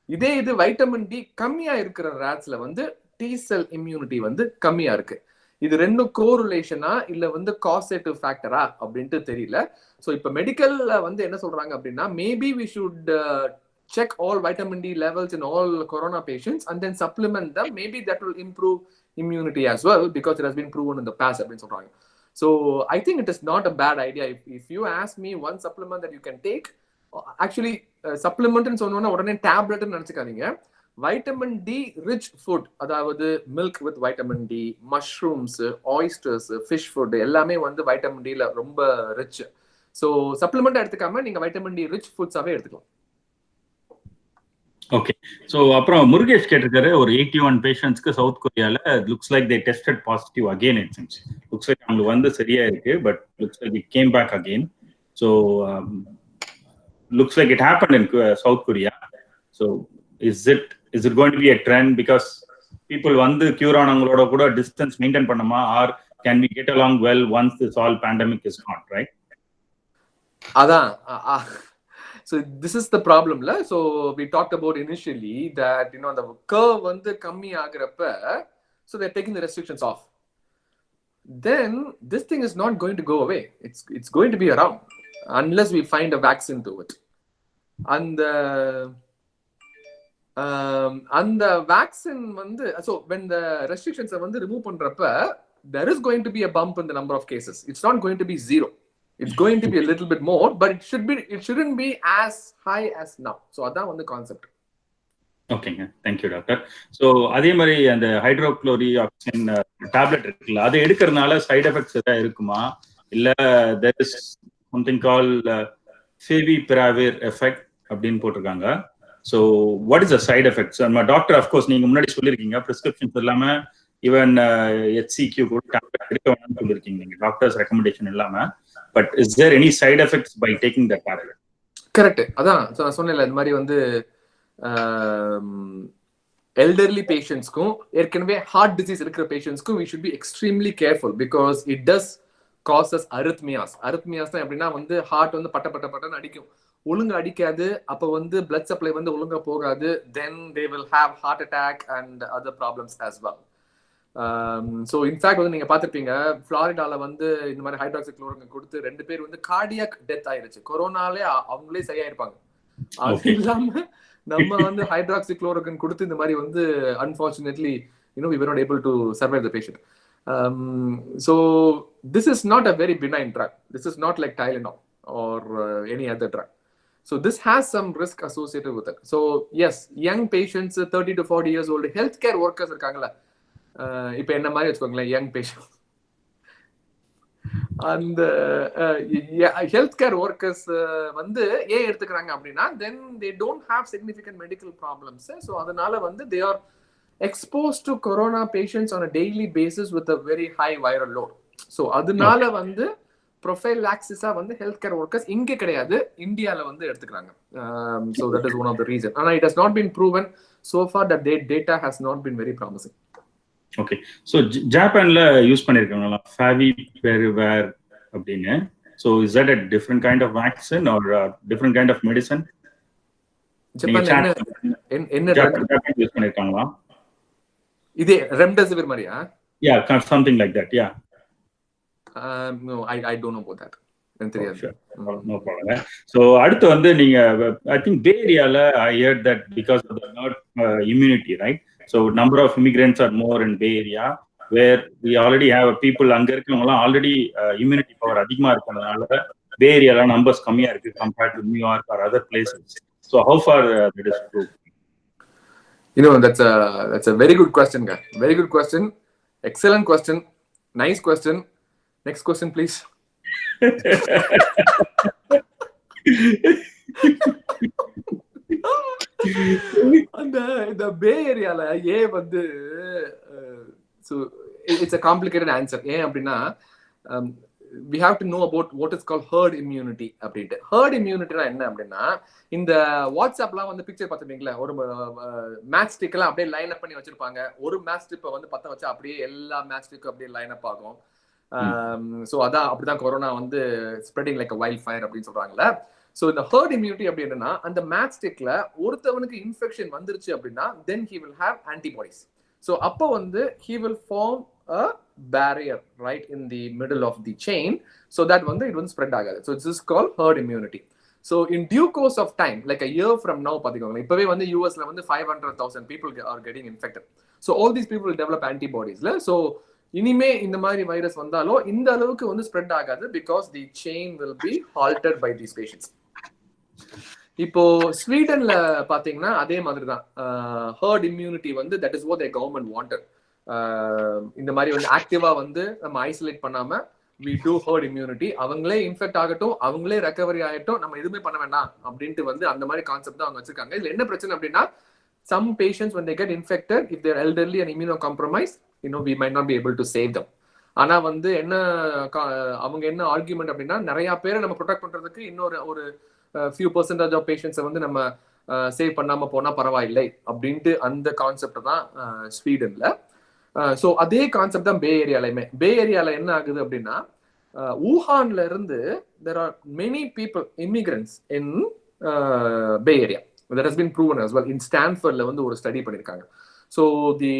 இதே இது வைட்டமின் டி கம்மியா இருக்கிற ராட்ஸ்ல வந்து டி செல் இம்யூனிட்டி வந்து கம்மியா இருக்கு. இது ரெண்டும் கோரிலேஷனா இல்ல வந்து காசேட்டிவ் ஃபேக்டரா அப்படின்ட்டு தெரியல. ஸோ இப்போ மெடிக்கல்ல வந்து என்ன சொல்றாங்க அப்படின்னா, maybe we should check all vitamin D levels in all corona patients and then supplement them. Maybe that will improve immunity as well, because it has been proven in the past. So I think it is not a bad idea. If you ask me, one supplement that you can take, actually supplement ன்னு சொன்னோம்னா உடனே டேப்லெட்னு நினைச்சுக்காதீங்க. வைட்டமின் டி ரிச் ஃபுட், அதாவது milk with vitamin D, mushrooms, oysters, fish food எல்லாமே வந்து வைட்டமின் டில ரொம்ப ரிச். ஸோ சப்ளிமெண்ட் எடுத்துக்காம நீங்க வைட்டமின் டி ரிச் ஃபுட்ஸாவே எடுத்துக்கலாம். ஓகே. ஸோ அப்புறம் முருகேஷ் கேட்டிருக்காரு, ஒரு 81 பேஷண்ட்ஸ்க்கு சவுத் கொரியால looks like they tested positive again it seems. Looks like அவங்களுக்கு வந்து சரியா இருக்கு, but looks like it came back again. So looks like it happen in South Korea. So is it going to be a trend because people வந்து கியூர் ஆனவங்களோட கூட டிஸ்டன்ஸ் மெயின்டைன் பண்ணுமா, or can we get along well once this all pandemic is gone, right? அதான் so this is the problem la. So we talked about initially that the curve வந்து கம்மி ஆகுறப்ப so they're taking the restrictions off. Then this thing is not going to go away. It's going to be around unless we find a vaccine to it. And the vaccine வந்து so when the restrictions are வந்து remove பண்றப்ப there is going to be a bump in the number of cases. It's not going to be zero. It's going to be a little bit more, but it shouldn't be as high as now. So அதான் வந்து கான்செப்ட். ஓகேங்க, தேங்க்யூ டாக்டர். ஸோ அதே மாதிரி அந்த ஹைட்ரோக்ளோரி ஆக்சிஜன் டேப்லெட் இருக்குல்ல, அதை எடுக்கிறதுனால சைடு எஃபெக்ட்ஸ் ஏதாவது இருக்குமா, இல்ல there is something called favipiravir effect அப்படின்னு போட்டிருக்காங்க. So what is the side effects? நம்ம டாக்டர் அஃப்கோர்ஸ் நீங்க முன்னாடி சொல்லியிருக்கீங்க பிரிஸ்கிரிப்ஷன்ஸ் இல்லாம ஈவன் HCQ கூட டேப்லெட் எடுக்க வேணும்னு சொல்லியிருக்கீங்க நீங்க, டாக்டர்ஸ் ரெக்கமெண்டேஷன் இல்லாம. But is there any side effects by taking the tablet? Correct, அதான் நான் சொன்னேன்ல, இந்த மாதிரி வந்து elderly பேஷண்ட்ஸ்க்கும் ஏற்கனவே ஹார்ட் டிசீஸ் இருக்கிற பேஷண்ட்ஸ்க்கும் we should be extremely careful because it does causes arrhythmias. Arrhythmias தான் எப்படின்னா வந்து ஹார்ட் வந்து பட்ட பட்ட பட்டன்னு அடிக்கும், ஒழுங்கா அடிக்காது, அப்போ வந்து பிளட் சப்ளை வந்து ஒழுங்கா போகாது, then they will have heart attack and other problems as well. So in fact வந்து நீங்க பார்த்துருப்பீங்க, ஃப்ளாரிடால வந்து இந்த மாதிரி ஹைட்ராக்சிக்ளோரோக்வின் கொடுத்து 2 பேர் வந்து கார்டியாக் டெத் ஆயிருச்சு. கொரோனாலே அவங்களே சரியாயிருப்பாங்க. அது இல்லாம நம்ம வந்து ஹைட்ராக்சிக்ளோரோக்வின் கொடுத்து இந்த மாதிரி வந்து unfortunately we were not able to survive the patient. So this is not a very benign drug. This is not like Tylenol or any other drug. So this has some risk associated with it. So yes, young patients 30 to 40 years old healthcare workers இருக்காங்கல்ல, இப்போ என்ன மாதிரி வச்சுக்கோங்களேன், யங் பேஷண்ட், அந்த ஹெல்த் கேர் ஒர்க்கர்ஸ் வந்து ஏன் எடுத்துக்கிறாங்க அப்படின்னா then they don't have significant medical problems. So அதனால வந்து they are exposed to corona patients on a daily basis with a very high viral load. So அதனால வந்து ப்ரொஃபைலாக்சிஸா வந்து ஹெல்த் கேர் ஒர்க்கர்ஸ் இங்க கிடையாது, இந்தியால வந்து எடுத்துக்கிறாங்க. So that is one of the reason. ஆனா it has not been proven so far that their data has not been very promising. Okay. So ஜப்பான்ல யூஸ் பண்ணியிருக்காங்களா ஃபேவிபிராவிர் அப்படின்னு? So is that a different kind of vaccine or a different kind of medicine? ஜப்பான்ல என்ன ட்ரக் யூஸ் பண்ணியிருக்காங்களா? இதே ரெம்டெசிவிர் மாதிரியா? Yeah, something like that, yeah. No, I don't know about that. எனக்கு தெரியாது. No problem. So அடுத்து வந்து நீங்க I think Bay Areaல I heard that because of the herd immunity, right? So number of immigrants are more in Bay Area where we already have people, அங்க இருக்கவங்கலாம் ஆல்ரெடி immunity power அதிகமா இருக்கறதுனால Bay Areaல numbers கம்மியா இருக்கு compared to New York or other places. So how far that is true? That's a very good question, guy. Very good question. Excellent question. Nice question. Next question, please. இந்த பே ஏரியால ஏன் வந்து so it's a complicated answer. ஏன் அப்படின்னா we have to know about what is called herd immunity அப்படின்ட்டு. herd immunity என்ன அப்படின்னா, இந்த வாட்ஸ்அப்லாம் வந்து பிக்சர் பார்த்துப்பீங்களா, ஒரு மேட்ச் ஸ்டிக் எல்லாம் அப்படியே லைன் அப் பண்ணி வச்சிருப்பாங்க. ஒரு மேட்ச் ஸ்டிப்பை வந்து பத்த வச்சா அப்படியே எல்லா மேட்ச் ஸ்டிக்கும் அப்படியே லைன் அப் ஆகும். ஸோ அதான் அப்படிதான் கொரோனா வந்து ஸ்ப்ரெடிங் லைக் வைல்ட் ஃபயர் அப்படின்னு சொல்றாங்கல்ல. ஸோ இந்த ஹர்ட் இம்யூனிட்டி அப்படின்னா, அந்த மேட்ச் ஸ்டிக்ல ஒருத்தவனுக்கு இன்ஃபெக்ஷன் வந்துருச்சு அப்படின்னா then he will have antibodies. So அப்போ வந்து he will form a barrier right in the middle of the chain so that வந்து it won't spread ஆகாது. So this is called herd immunity. So in due course of time, like a year from now பாத்தீங்கன்னா, இப்பவே வந்து யூஎஸ்ல வந்து 500,000 people are getting infected. So all these people will develop antibodies. So இனிமே இந்த மாதிரி வைரஸ் வந்தாலும் இந்த அளவுக்கு வந்து ஸ்ப்ரெட் ஆகாது because the chain will be halted by these patients. இப்போ ஸ்வீடன்ல பாத்தீங்கன்னா அதே மாதிரி தான் ஹர்ட் இம்யூனிட்டி வந்து that is what their government wanted. இந்த மாதிரி வந்து ஆக்டிவா வந்து நம்ம ஐசோலேட் பண்ணாம we do herd immunity. அவங்களே இன்ஃபெக்ட் ஆகட்டும், அவங்களே ரெக்கவரி ஆகட்டும், நம்ம எதுவுமே பண்ண வேண்டாம் அப்படின்ட்டு வந்து அந்த மாதிரி கான்செப்ட் தான் அவங்க வச்சிருக்காங்க. இதுல என்ன பிரச்சனை அப்படின்னா, some patients when they get infected, if they're elderly and immunocompromised, we might not be able to save them. ஆனா வந்து என்ன அவங்க என்ன ஆர்குமெண்ட் அப்படின்னா, நிறைய பேரை நம்ம ப்ரொடெக்ட் பண்றதுக்கு இன்னொரு ஒரு few percentage of patients வந்து நம்ம சேவ் பண்ணாம போனா பரவாயில்லை அப்படின்ட்டு அந்த கான்செப்ட் தான் ஸ்வீடன்ல. ஸோ அதே கான்செப்ட் தான் பே ஏரியாலையுமே. பே ஏரியால என்ன ஆகுது அப்படின்னா, ஊஹான்ல இருந்து there are many people immigrants in Bay Area. That has been proven as well. In Stanfordல வந்து ஒரு ஸ்டடி பண்ணிருக்காங்க. ஸோ தி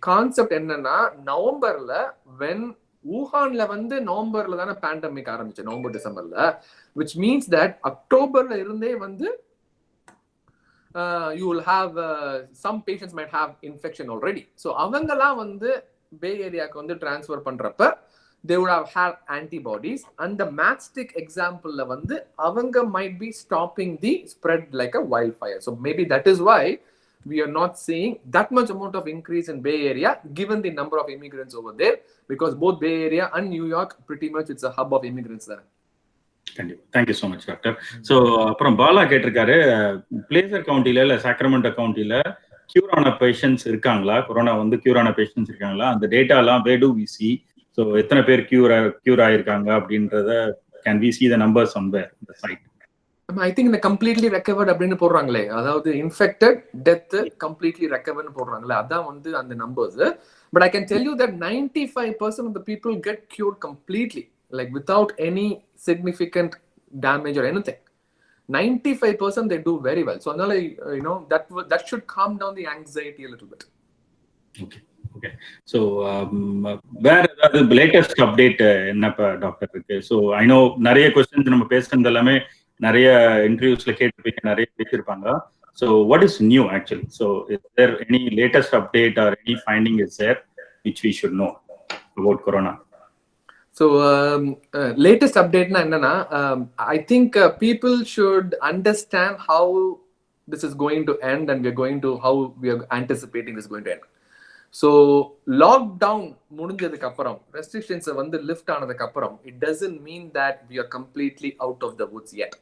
கான்செப்ட் என்னன்னா, நவம்பர்ல when ஊஹான்ல வந்து நவம்பர்ல தானே பேண்டமிக் ஆரம்பிச்சு, நவம்பர் டிசம்பர்ல, which means that அக்டோபர்ல இருந்தே வந்து you will have some patients might have infection already. So avangala vandu Bay Area ku vandu transfer pandrappa they would have had antibodies, and the matchstick example la vandu avanga might be stopping the spread like a wildfire. So maybe that is why we are not seeing that much amount of increase in Bay Area given the number of immigrants over there, because both Bay Area and New York pretty much it's a hub of immigrants there. கண்டிப்பா. Thank you so much doctor. So அப்புறம் பாலா கேட்டிருக்காரு, பிளேசர் கவுண்டில இல்லை சாக்ரமெண்டோ கவுண்டில கியூர் ஆன பேஷண்ட்ஸ் இருக்காங்களா, கொரோனா வந்து கியூர் ஆன பேஷண்ட்ஸ் இருக்காங்களா, அந்த டேட்டாலாம் way do we see, so எத்தனை பேர் கியூர் ஆயிருக்காங்க அப்படின்றத can we see the numbers on the site? I think இந்த கம்ப்ளீட்லி ரெக்கவர்ட் அப்படின்னு போடுறாங்களே, அதாவது இன்ஃபெக்டட் டெத் கம்ப்ளீட்லி ரெக்கவர்ட்னு போடுறாங்களே, அதான் வந்து அந்த numbers. But I can tell you that 95% of the people get cured completely, like without any significant damage or anything. 95% they do very well. So that should calm down the anxiety a little bit. Okay. So where the latest update என்னப்பா டாக்டர் இருக்கு? So I know நிறைய questions நம்ம பேசுறது எல்லாமே நிறைய இன்டர்வியூஸ்ல கேட்டிருப்பீங்க, நிறைய பேசியிருப்பாங்க. So what is new actually? So is there any latest update or any finding is there which we should know about corona? So latest update na enna na, I think people should understand how this is going to end, and how we are anticipating this is going to end. So lockdown முடிஞ்சதுக்கு அப்புறம், restrictions வந்து lift ஆனதுக்கு அப்புறம், it doesn't mean that we are completely out of the woods yet.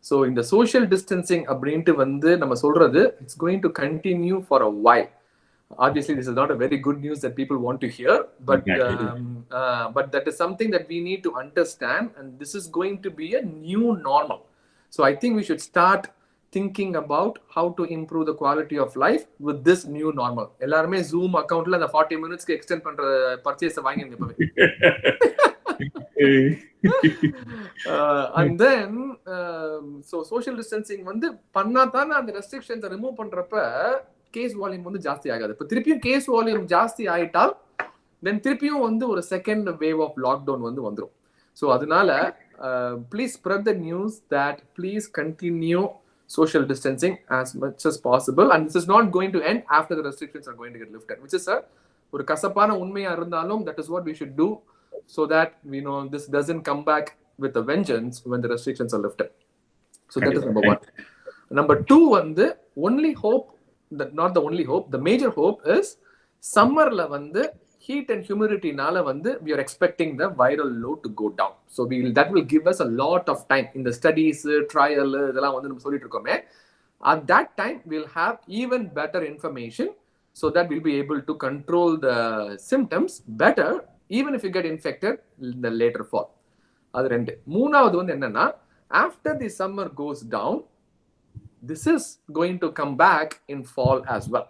So in the social distancing அப்படின்ட்டு வந்து நம்ம சொல்றது, it's going to continue for a while. Obviously this is not a very good news that people want to hear, but that is something that we need to understand, and this is going to be a new normal. So I think we should start thinking about how to improve the quality of life with this new normal. எல்லாருமே Zoom accountல அந்த 40 minutes extend பண்ற purchase வாங்கிங்க இப்பவே. And then so social distancing வந்து பண்ணா தான அந்த restrictions remove பண்றப்ப கேஸ் வால்யூம் வந்து ஜாஸ்தி ஆகாது. இப்போ திருப்பியும் கேஸ் வால்யூம் ஜாஸ்தி ஆயிட்டால் தென் திருப்பியும் வந்து ஒரு செகண்ட் வேவ் ஆஃப் லாக்டவுன் வந்து வந்துடும். ஸோ அதனால please spread the news that please continue social distancing as much as possible, and this is not going to end after the restrictions are going to get lifted, which is ஒரு கசப்பான உண்மையா இருந்தாலும் that is what we should do so that we know this doesn't come back with a vengeance when the restrictions are lifted. So that is number one. Number two, வந்து only hope, not the only hope, the major hope is summerல வந்து heat and humidity நால வந்து we are expecting the viral load to go down. So that will give us a lot of time in the studies, trial, இதெல்லாம் வந்து நம்ம சொல்லிட்டு இருக்கோமே. At that time we'll have even better information so that we'll be able to control the symptoms better even if you get infected in the later fall. அது ரெண்டு. மூணாவது வந்து என்னன்னா, after the summer goes down, this is going to come back in fall as well.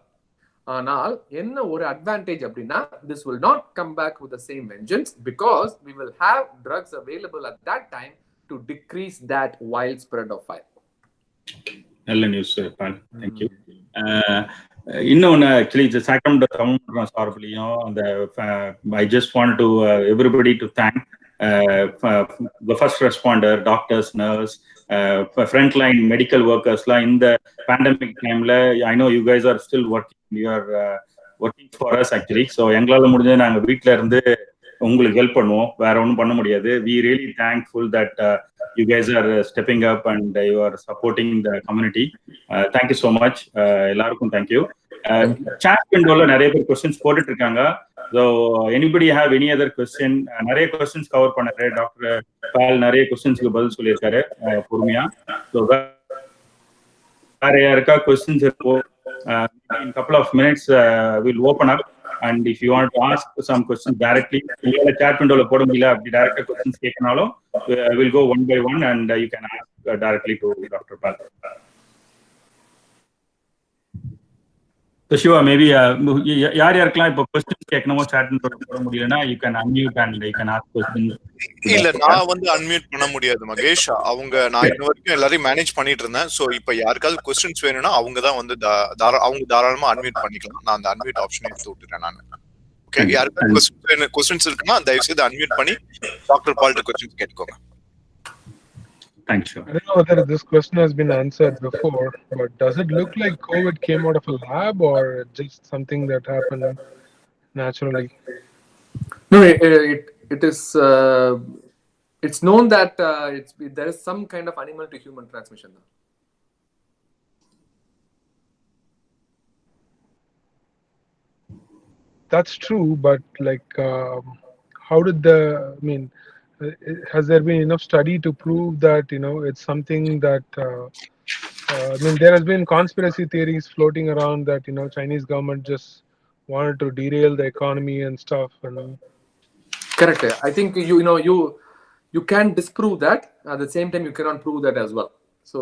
ஆனால் என்ன ஒரு அட்வான்டேஜ் அப்படின்னா, this will not come back with the same vengeance because we will have drugs available at that time to decrease that wild spread of fire. நல்ல நியூஸ் பால், thank you. இன்னொன்று ஆக்சுவலி இந்த சாக்ரமெண்டோ தமிழ் மன்றம் சார்பிலையும் அந்த I just want to everybody to thank the first responder, doctors, nurse, frontline medical workers la in the pandemic time la. I know you guys are still working, you are working for us actually. So எங்களால முடிஞ்சது நாங்க வீட்ல இருந்து உங்களுக்கு ஹெல்ப் பண்ணுவோம், வேற ஒன்றும் பண்ண முடியாது. We really thankful that you guys are stepping up and you are supporting the community. Thank you so much. எல்லாருக்கும் thank you. chat window நிறைய பேர் கொஸ்டின்ஸ் போட்டுட்டு இருக்காங்க. So anybody have any other question? நிறைய கொஸ்டின்ஸ் கவர் பண்ணாரு டாக்டர் பால், நிறைய கொஸ்டின்ஸ்க்கு பதில் சொல்லியிருக்காரு பொறுமையா. ஸோ வேற யாருக்கா கொஸ்டின்ஸ் இருக்கோ, in couple of minutes we'll open up, and if you want to ask some questions directly, உங்களால chat windowல போட முடியல அப்படி டைரக்டா questions கேட்கனாலும் we'll go one by one and you can ask directly to Dr. Pal. So Shiva, maybe யாருக்கெல்லாம் இப்போ கொஸ்டின்ஸ் கேட்கணுமோ chat windowல போட முடியலனா you can unmute and you can ask questions. இல்ல, நான் வந்து அன்மியூட் பண்ண முடியாது மகேஷ். நான் இன்ன வரைக்கும் எல்லாரையும் மேனேஜ் பண்ணிட்டு இருந்தேன். சோ இப்ப யாருக்காவது கொஸ்டின்ஸ் வேணும்னா அவங்க தான் வந்து அவங்க தாராளமா அன்மியூட் பண்ணிக்கலாம். நான் அந்த அன்மியூட் ஆப்ஷனை எடுத்து விட்டுறேன் நான். ஓகே, யாருக்காவது கொஸ்டின்ஸ் இருக்குன்னா தயவு செய்து அன்மியூட் பண்ணி டாக்டர் பால்ட்ட கொஸ்டின்ஸ் கேட்டுக்கோங்க. Thanks. I don't know whether this question has been answered before, but does it look like COVID came out of a lab or just something that happened naturally? No, it is. It's known that there is some kind of animal to human transmission. That's true, but like, how did has there been enough study to prove that it's something that there has been conspiracy theories floating around that Chinese government just wanted to derail the economy and stuff. Correct. I think you can disprove that. At the same time, you cannot prove that as well. So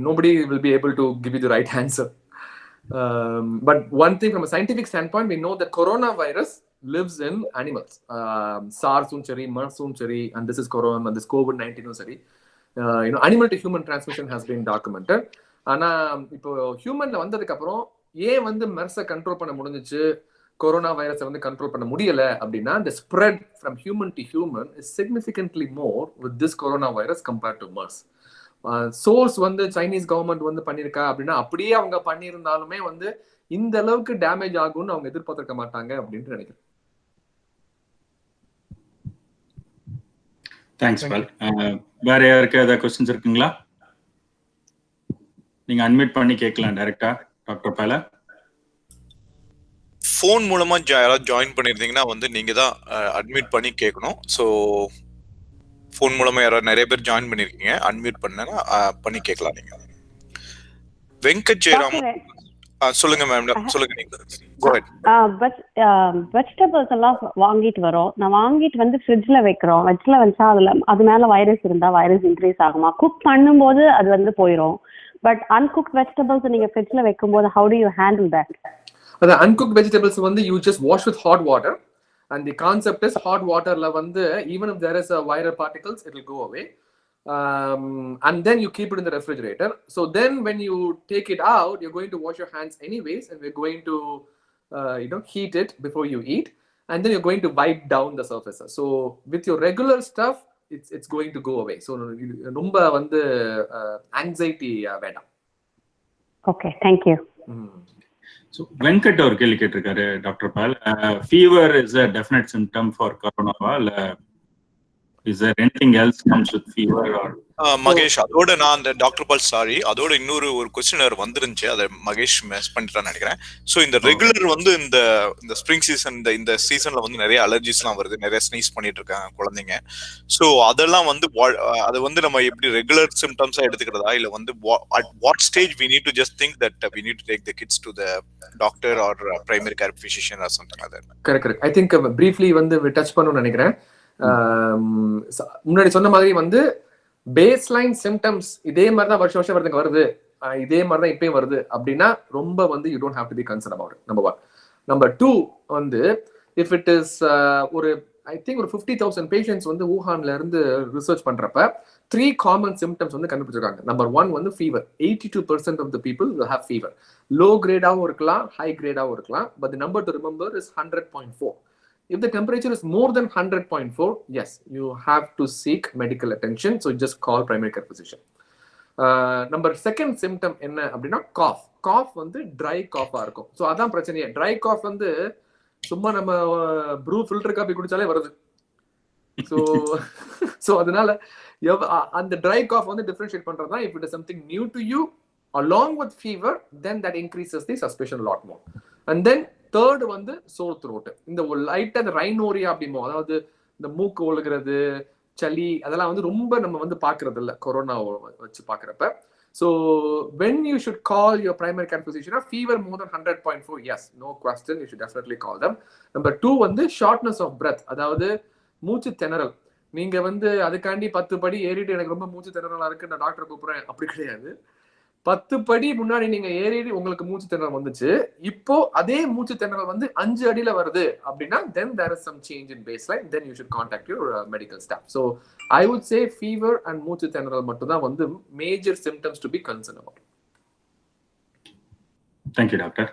nobody will be able to give you the right answer. But one thing from a scientific standpoint, we know that coronavirus lives in animals. SARS unchari, MERS unchari, and this is corona, and this COVID-19 unchari. Animal to human transmission has been documented. ஆனா இப்போ ஹியூமன்ல வந்ததுக்கு அப்புறம் ஏன் வந்து மெர்ஸை கண்ட்ரோல் பண்ண முடிஞ்சிச்சு, கொரோனா வைரஸை வந்து கண்ட்ரோல் பண்ண முடியல அப்படின்னா, the spread from human to human is significantly more with this coronavirus compared to MERS. Source வந்து சைனீஸ் கவர்மெண்ட் வந்து பண்ணிருக்கா அப்படின்னா, அப்படியே அவங்க பண்ணியிருந்தாலுமே வந்து இந்த அளவுக்கு டேமேஜ் ஆகும்னு அவங்க எதிர்பார்த்திருக்க மாட்டாங்க அப்படின்னு நினைக்கிறேன். தேங்க்ஸ் பால். வேற யாருக்கு ஏதாவது கொஸ்டின்ஸ் இருக்குங்களா? நீங்க அன்மியூட் பண்ணி கேட்கலாம் டைரக்டா டாக்டர் பால. ஃபோன் மூலமா யாராவது ஜாயின் பண்ணிருந்தீங்கன்னா வந்து நீங்க தான் அட்மிட் பண்ணி கேட்கணும். ஸோ ஃபோன் மூலமா யாராவது நிறைய பேர் ஜாயின் பண்ணிருக்கீங்க, அன்மியூட் பண்ணி கேட்கலாம் நீங்க. வெங்கட் ஜெயராமன் சொல்லுங்க மேம். சொல்லுங்க நீங்க. கோ ஹெட். வெஜிடபிள்ஸ் எல்லாம் வாங்கிட்டு வரோம். நான் வாங்கிட்டு வந்து ஃப்ரிட்ஜ்ல வைக்கிறோம். ஃப்ரிட்ஜ்ல வச்சா அது மேல வைரஸ் இருந்தா வைரஸ் இன்க்ரீஸ் ஆகுமா? குக் பண்ணும்போது அது வந்து போயிடும். பட் அன்குக்ட் வெஜிடபிள்ஸ் நீங்க ஃப்ரிட்ஜ்ல வைக்கும்போது how do you handle that? The uncooked vegetables வந்து you just wash with hot water, and the concept is hot water la வந்து even if there is a viral particles it will go away, and then you keep it in the refrigerator. So then when you take it out, you're going to wash your hands anyways, and we're going to heat it before you eat, and then you're going to wipe down the surfaces. So with your regular stuff it's going to go away. So ரொம்ப வந்து anxiety வேண்டாம். Okay, thank you. So Venkat ஒரு கேள்வி கேட்டிருக்காரு doctor Paul. Fever is a definite symptom for corona, is there anything else comes with fever or Mahesh, அதோட நான் அந்த டாக்டர் பால் சாரி, அதோட இன்னொரு ஒரு கொஸ்டினர் வந்துருந்துச்சு, அதை மகேஷ் மிஸ் பண்ணிட்டான்னு நினைக்கிறேன். ஸோ இந்த ரெகுலர் வந்து இந்த ஸ்ப்ரிங் சீசன் இந்த சீசன்ல வந்து நிறைய அலர்ஜிஸ்லாம் வருது, நிறைய ஸ்னீஸ் பண்ணிட்டு இருக்காங்க குழந்தைங்க. ஸோ அதெல்லாம் வந்து அது வந்து நம்ம எப்படி ரெகுலர் சிம்டம்ஸா எடுத்துக்கிறதா, இல்லை வந்து at what stage we need to just think that we need to take the kids to the doctor or primary care physician or something like that? Correct. I think briefly வந்து டச் பண்ணணும்னு நினைக்கிறேன். முன்னாடி சொன்ன மாதிரி வந்து பேஸ்லைன் சிம்டம்ஸ் இதே மாதிரி தான் வருஷம் வருது, இதே மாதிரி தான் இப்பயும் வருது அப்படின்னா ரொம்ப வந்து you don't have to be concern about it. Number 1. Number 2 வந்து இஃப் இட் இஸ் ஒரு ஐ திங்க் ஒரு 50,000 பேஷண்ட்ஸ் வந்து ஊஹான்ல இருந்து ரிசர்ச் பண்றப்ப 3 காமன் சிம்டம்ஸ் வந்து கண்டுபிடிச்சிருக்காங்க. நம்பர் 1 வந்து fever. 82% of the people will have fever. Low கிரேடாவும் இருக்கலாம், ஹை கிரேடாவும் இருக்கலாம். But the number to remember is 100.4. If the temperature is more than 100.4, yes, you have to seek medical attention. So just call primary care physician. Number 2 symptom என்ன அப்படின்னா cough. Cough வந்து dry cough ஆ இருக்கும். ஸோ அதான் பிரச்சனையே. dry cough வந்து சும்மா நம்ம ப்ரூ ஃபில்டர் காபி குடிச்சாலே வருது. ஸோ அதனால அந்த dry cough வந்து டிஃபரன்ஷியேட் பண்றது தான். if it is something new to you, along with fever, then that increases the suspicion a lot more. And then third வந்து sore throat. இந்த லைட்டா இந்த ரைனோரியா அப்படிமோ, அதாவது இந்த மூக்கு ஒழுகிறது, சளி, அதெல்லாம் வந்து ரொம்ப நம்ம வந்து பாக்குறது இல்ல கொரோனா வச்சு பாக்குறப்ப. So when you should call your primary care physician, fever more than 100.4, yes, no question, you should definitely call them. Number 2 வந்து shortness of breath, அதாவது மூச்சு திணறல். நீங்க வந்து அதுக்காண்டி 10 படி ஏறிட்டு எனக்கு ரொம்ப மூச்சு திணறலா இருக்கு நான் டாக்டர் கூப்பிடுறேன் அப்படி கிடையாது. 10 படி முன்னாடி நீங்க ஏறி உங்களுக்கு மூச்சு திணறல் வந்துச்சு, இப்போ அதே மூச்சு திணறல் வந்து 5 அடியில வருது அப்படின்னா then there is some change in baseline, then you should contact your medical staff. So I would say fever and மூச்சு திணறல் மட்டும் தான் வந்து major symptoms to be concerned about. Thank you doctor.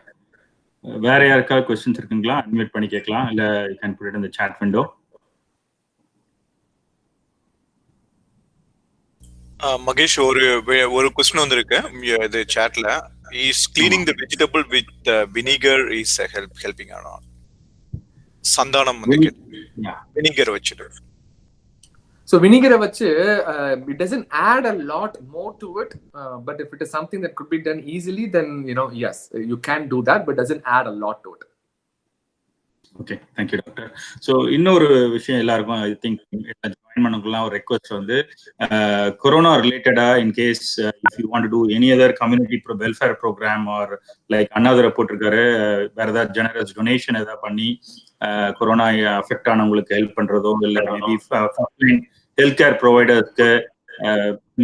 வேற யாருக்காவது क्वेश्चंस இருக்குங்களா? அன்மியூட் பண்ணி கேட்கலாம், இல்ல you can put it in the chat window. Mahesh, ஒரு क्वेश्चन வந்திருக்கு இது chatல. Is cleaning the vegetable with vinegar is helping or not? Santhanam வந்து வினிகர் வச்சிட்டு. So vinegar வச்சு it doesn't add a lot more to it, but if it is something that could be done easily, then yes, you can do that, but doesn't add a lot to it. Okay, thank you doctor. So இன்னொரு விஷயம் எல்லாருக்கும் ஐ திங்க் ஜாயின் பண்ணக்குலாம் ஒரு ரெக்வஸ்ட் வந்து கொரோனா ரிலேட்டடா in case if you want to do any other community welfare programme or like Annadurai போட்டிருக்காரு, வேற ஏதாவது ஜெனரஸ் டொனேஷன் ஏதாவது பண்ணி கொரோனா அஃபெக்ட் ஆனவங்களுக்கு ஹெல்ப் பண்றதோ, இல்லை மேபி ஹெல்த் கேர் ப்ரொவைடர்ஸ்க்கு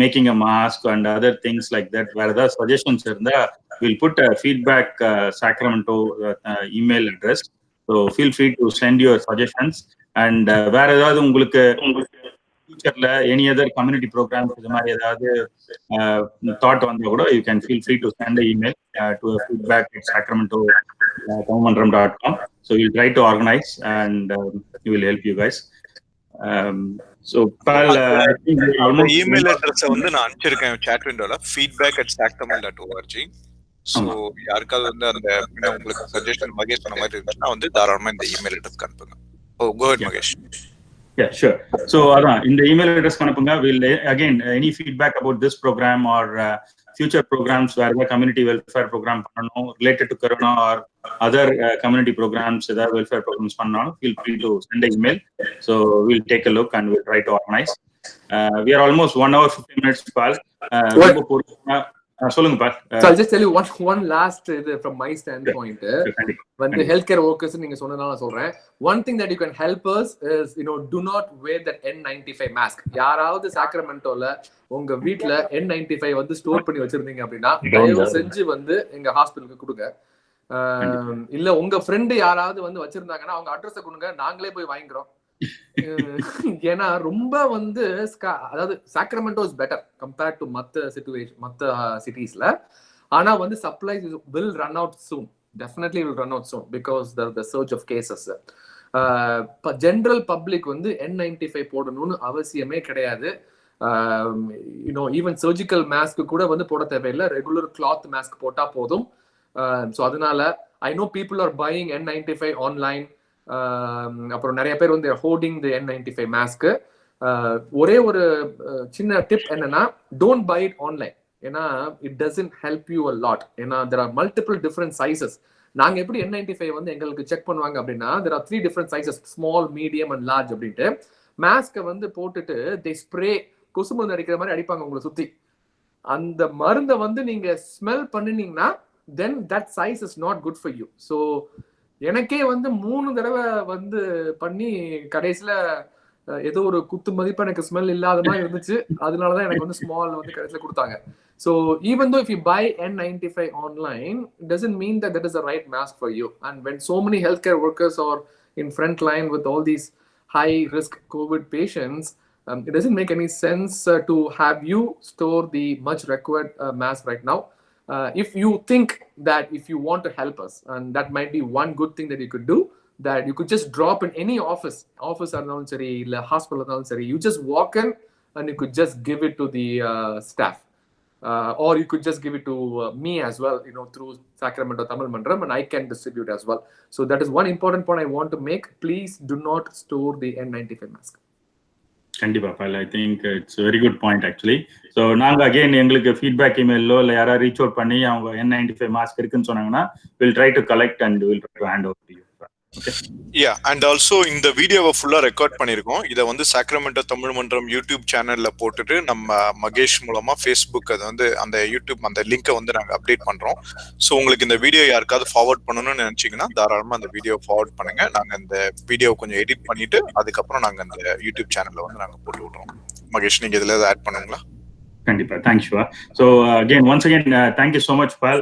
making a mask and other things like that, வேற ஏதாவது சஜஷன்ஸ் இருந்தா will put feedback Sacramento email address. So feel free to send your suggestions, and வேற ஏதாவது உங்களுக்கு ஃபியூச்சர்ல எனி அதர் கம்யூனிட்டி ப்ரோக்ராம்ஸ் இது மாதிரி ஏதாவது தாட் வந்தா கூட you can feel free to send an email to feedback@sacramento.com. So we'll try to organize and we will help you guys. So Pal, அந்த email address வந்து நான் அனுப்பிச்சிருக்கேன் chat windowல, feedback@sacramento.org. So யாருக்காவது வந்து அந்த உங்களுக்கு சஜஷன் மகேஷ் சொன்ன மாதிரி இருந்துச்சுன்னா வந்து தாராளமா இந்த இமெயில் அட்ரஸ்க்கு அனுப்புங்க. Oh, go ahead Mahesh. Yeah, sure. So அதான் இந்த இமெயில் அட்ரஸ்க்கு அனுப்புங்க. We'll again any feedback about this program or future programs where the community welfare program பண்ணனும் related to corona or other community programs, ஏதாவது welfare programs பண்ணாலும் feel free to send an email. So we'll take a look and we'll try to organize. We are almost 1 hour 15 minutes Pal. சொல்லுங்க பா. So I'll just tell you one last from my standpoint. When the healthcare workers நீங்க சொன்னதால நான் சொல்றேன், one thing that you can help us is do not wear that N95 mask. யாராவது சாக்ரமெண்டோல உங்க வீட்ல N95 வந்து ஸ்டோர் பண்ணி வச்சிருந்தீங்க அப்படின்னா தயவு செஞ்சு வந்து எங்க ஹாஸ்பிடலுக்கு கொடுங்க. இல்ல உங்க ஃப்ரெண்ட் யாராவது வந்து வச்சிருந்தாங்கன்னா அவங்க அட்ரஸ் கொடுங்க, நாங்களே போய் வாங்கிக்கிறோம். ஏன்னா ரொம்ப வந்து அதாவது Sacramento is better compared to மத்த சிட்டிஸ்ல. ஆனா வந்து supplies will run out soon, definitely will run out soon because the surge of cases. General public வந்து N95 போடணும்னு அவசியமே கிடையாது. ஈவன் சர்ஜிக்கல் மாஸ்க் கூட வந்து போட தேவையில்லை, ரெகுலர் கிளாத் மாஸ்க் போட்டா போதும். ஸோ அதனால I know people are buying N95 online. அப்புறம் நிறைய பேர் வந்து ஹோர்டிங் தி N95 மாஸ்க். ஒரே ஒரு சின்ன டிப் என்னன்னா, டோன்ட் பை இட் ஆன்லைன். ஏன்னா it doesn't help you a lot. ஏன்னா there are multiple different sizes. நாங்க எப்படி N95 வந்து எங்களுக்கு செக் பண்ணுவாங்க அப்படின்னா there are 3 different sizes, small, medium and large அப்படின்ட்டு. மாஸ்கை வந்து போட்டுட்டு they spray, கொசு மருந்து அடிக்கிற மாதிரி அடிப்பாங்க உங்களை சுத்தி. அந்த மருந்தை வந்து நீங்க smell பண்ணினீங்கன்னா then that size is not good for you. So எனக்கே வந்து 3 தடவை வந்து பண்ணி கடைசியில ஏதோ ஒரு குத்து மதிப்பா எனக்கு ஸ்மெல் இல்லாத மாதிரி இருந்துச்சு. அதனாலதான் எனக்கு வந்து ஸ்மால் வந்து கடைசியில கொடுத்தாங்க. So even though if you buy N95 online, it doesn't mean that that is the right mask for you. And when so many healthcare workers are in front line with all these high risk COVID patients, it doesn't make any sense to have you store the much required mask right now. If you think that if you want to help us, and that might be one good thing that you could do, that you could just drop in any office இருந்தாலும் சரி, இல்ல ஹாஸ்பிட்டல் இருந்தாலும் சரி, you just walk in and you could just give it to the staff, or you could just give it to me as well, through Sacramento Tamil Mandrum, and I can distribute as well. So that is one important point I want to make. Please do not store the N95 mask. கண்டிப்பா Pal. I think it's very good point actually. So நாங்க அகைன் எங்களுக்கு ஃபீட்பேக் இமெயிலோ இல்லை யாராவது ரீச் அவுட் பண்ணி அவங்க N95 மாஸ்க் இருக்குன்னு சொன்னாங்கன்னா will try to collect and will try to hand over to you. And also இந்த வீடியோவை ஃபுல்லா ரெக்கார்ட் பண்ணிருக்கோம். இதை வந்து சாக்ரமெண்டோ தமிழ் மன்றம் யூடியூப் சேனல்ல போட்டுட்டு நம்ம மகேஷ் மூலமா ஃபேஸ்புக் அது வந்து அந்த யூடியூப் அந்த லிங்கை வந்து நாங்க அப்டேட் பண்றோம். ஸோ உங்களுக்கு இந்த வீடியோ யாருக்காவது ஃபார்வர்ட் பண்ணணும்னு நினைச்சீங்கன்னா தாராளமா அந்த வீடியோ ஃபார்வர்ட் பண்ணுங்க. நாங்க இந்த வீடியோ கொஞ்சம் எடிட் பண்ணிட்டு அதுக்கப்புறம் நாங்க அந்த யூடியூப் சேனல்ல வந்து நாங்க போட்டு விடுறோம். மகேஷ், நீங்க இதுல ஏதாவது ஆட் பண்ணுங்களா? கண்டிப்பா, thanks Siva. So again once again thank you so much Pal.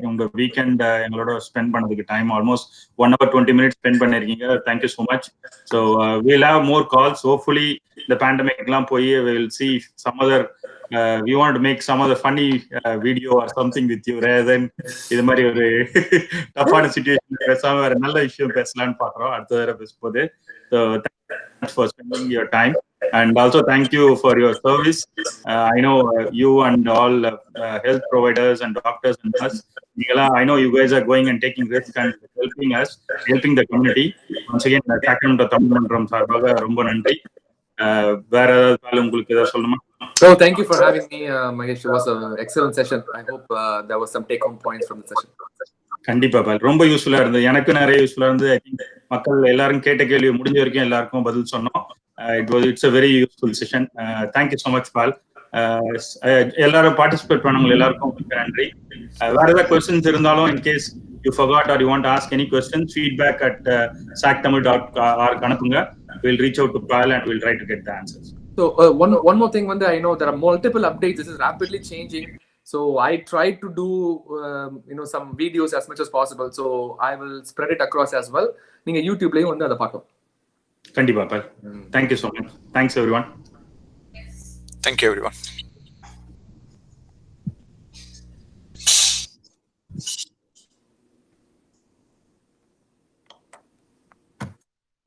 உங்க வீக்கெண்ட் எங்களோட ஸ்பெண்ட் பண்ணதுக்கு time almost 1 hour 20 minutes spend பண்ணிருக்கீங்க. Thank you so much. So we'll have more calls. Hopefully இந்த பேண்டமிக் எல்லாம் போய் we'll see some other we want to make some other funny video or something with you rather than இது மாதிரி ஒரு டஃப்பான சிச்சுவேஷன் பேசாம வேற நல்ல விஷயம் பேசலாம்னு பாக்குறோம் அடுத்த தடவை பேசும்போது. So thanks for spending your time. And also thank you for your service. I know you and all health providers and doctors and us, I know you guys are going and taking risk and helping us, helping the community. Once again, Sacramento Tamil Mandrum சார்பாக ரொம்ப நன்றி. வேற ஏதாவது உங்களுக்கு ஏதாவது சொல்லணுமா? So thank you for having me, Mahesh. It was an excellent session. I hope there was some take home points from the session. கண்டிப்பா பால், ரொம்ப யூஸ்ஃபுல்லா இருந்தது. எனக்கு நிறைய யூஸ்ஃபுல்லா இருந்தது. ஐ திங்க் மக்கள் எல்லாரும் கேட்ட கேள்வி முடிஞ்ச வரைக்கும் எல்லாருக்கும் பதில் சொன்னோம். It's a very useful session. Thank you so much, Pal. எல்லாரும் பார்ட்டிசிபேட் பண்ணவங்க எல்லாருக்கும் நன்றி. வேற ஏதாவது கொஸ்டின்ஸ் இருந்தாலும் in case you forgot or you want to ask any questions, feedback at sactamil.org அனுப்புங்க. We'll reach out to Pal and we'll try to get the answers. So one more thing, I know there are multiple updates. This is rapidly changing. So I try to do some videos as much as possible. So I will spread it across as well. நீங்க யூடியூப்லயும் வந்து அதை பார்க்கலாம். கண்டிப்பா பால். Thank you so much. Thanks everyone. Thank you everyone.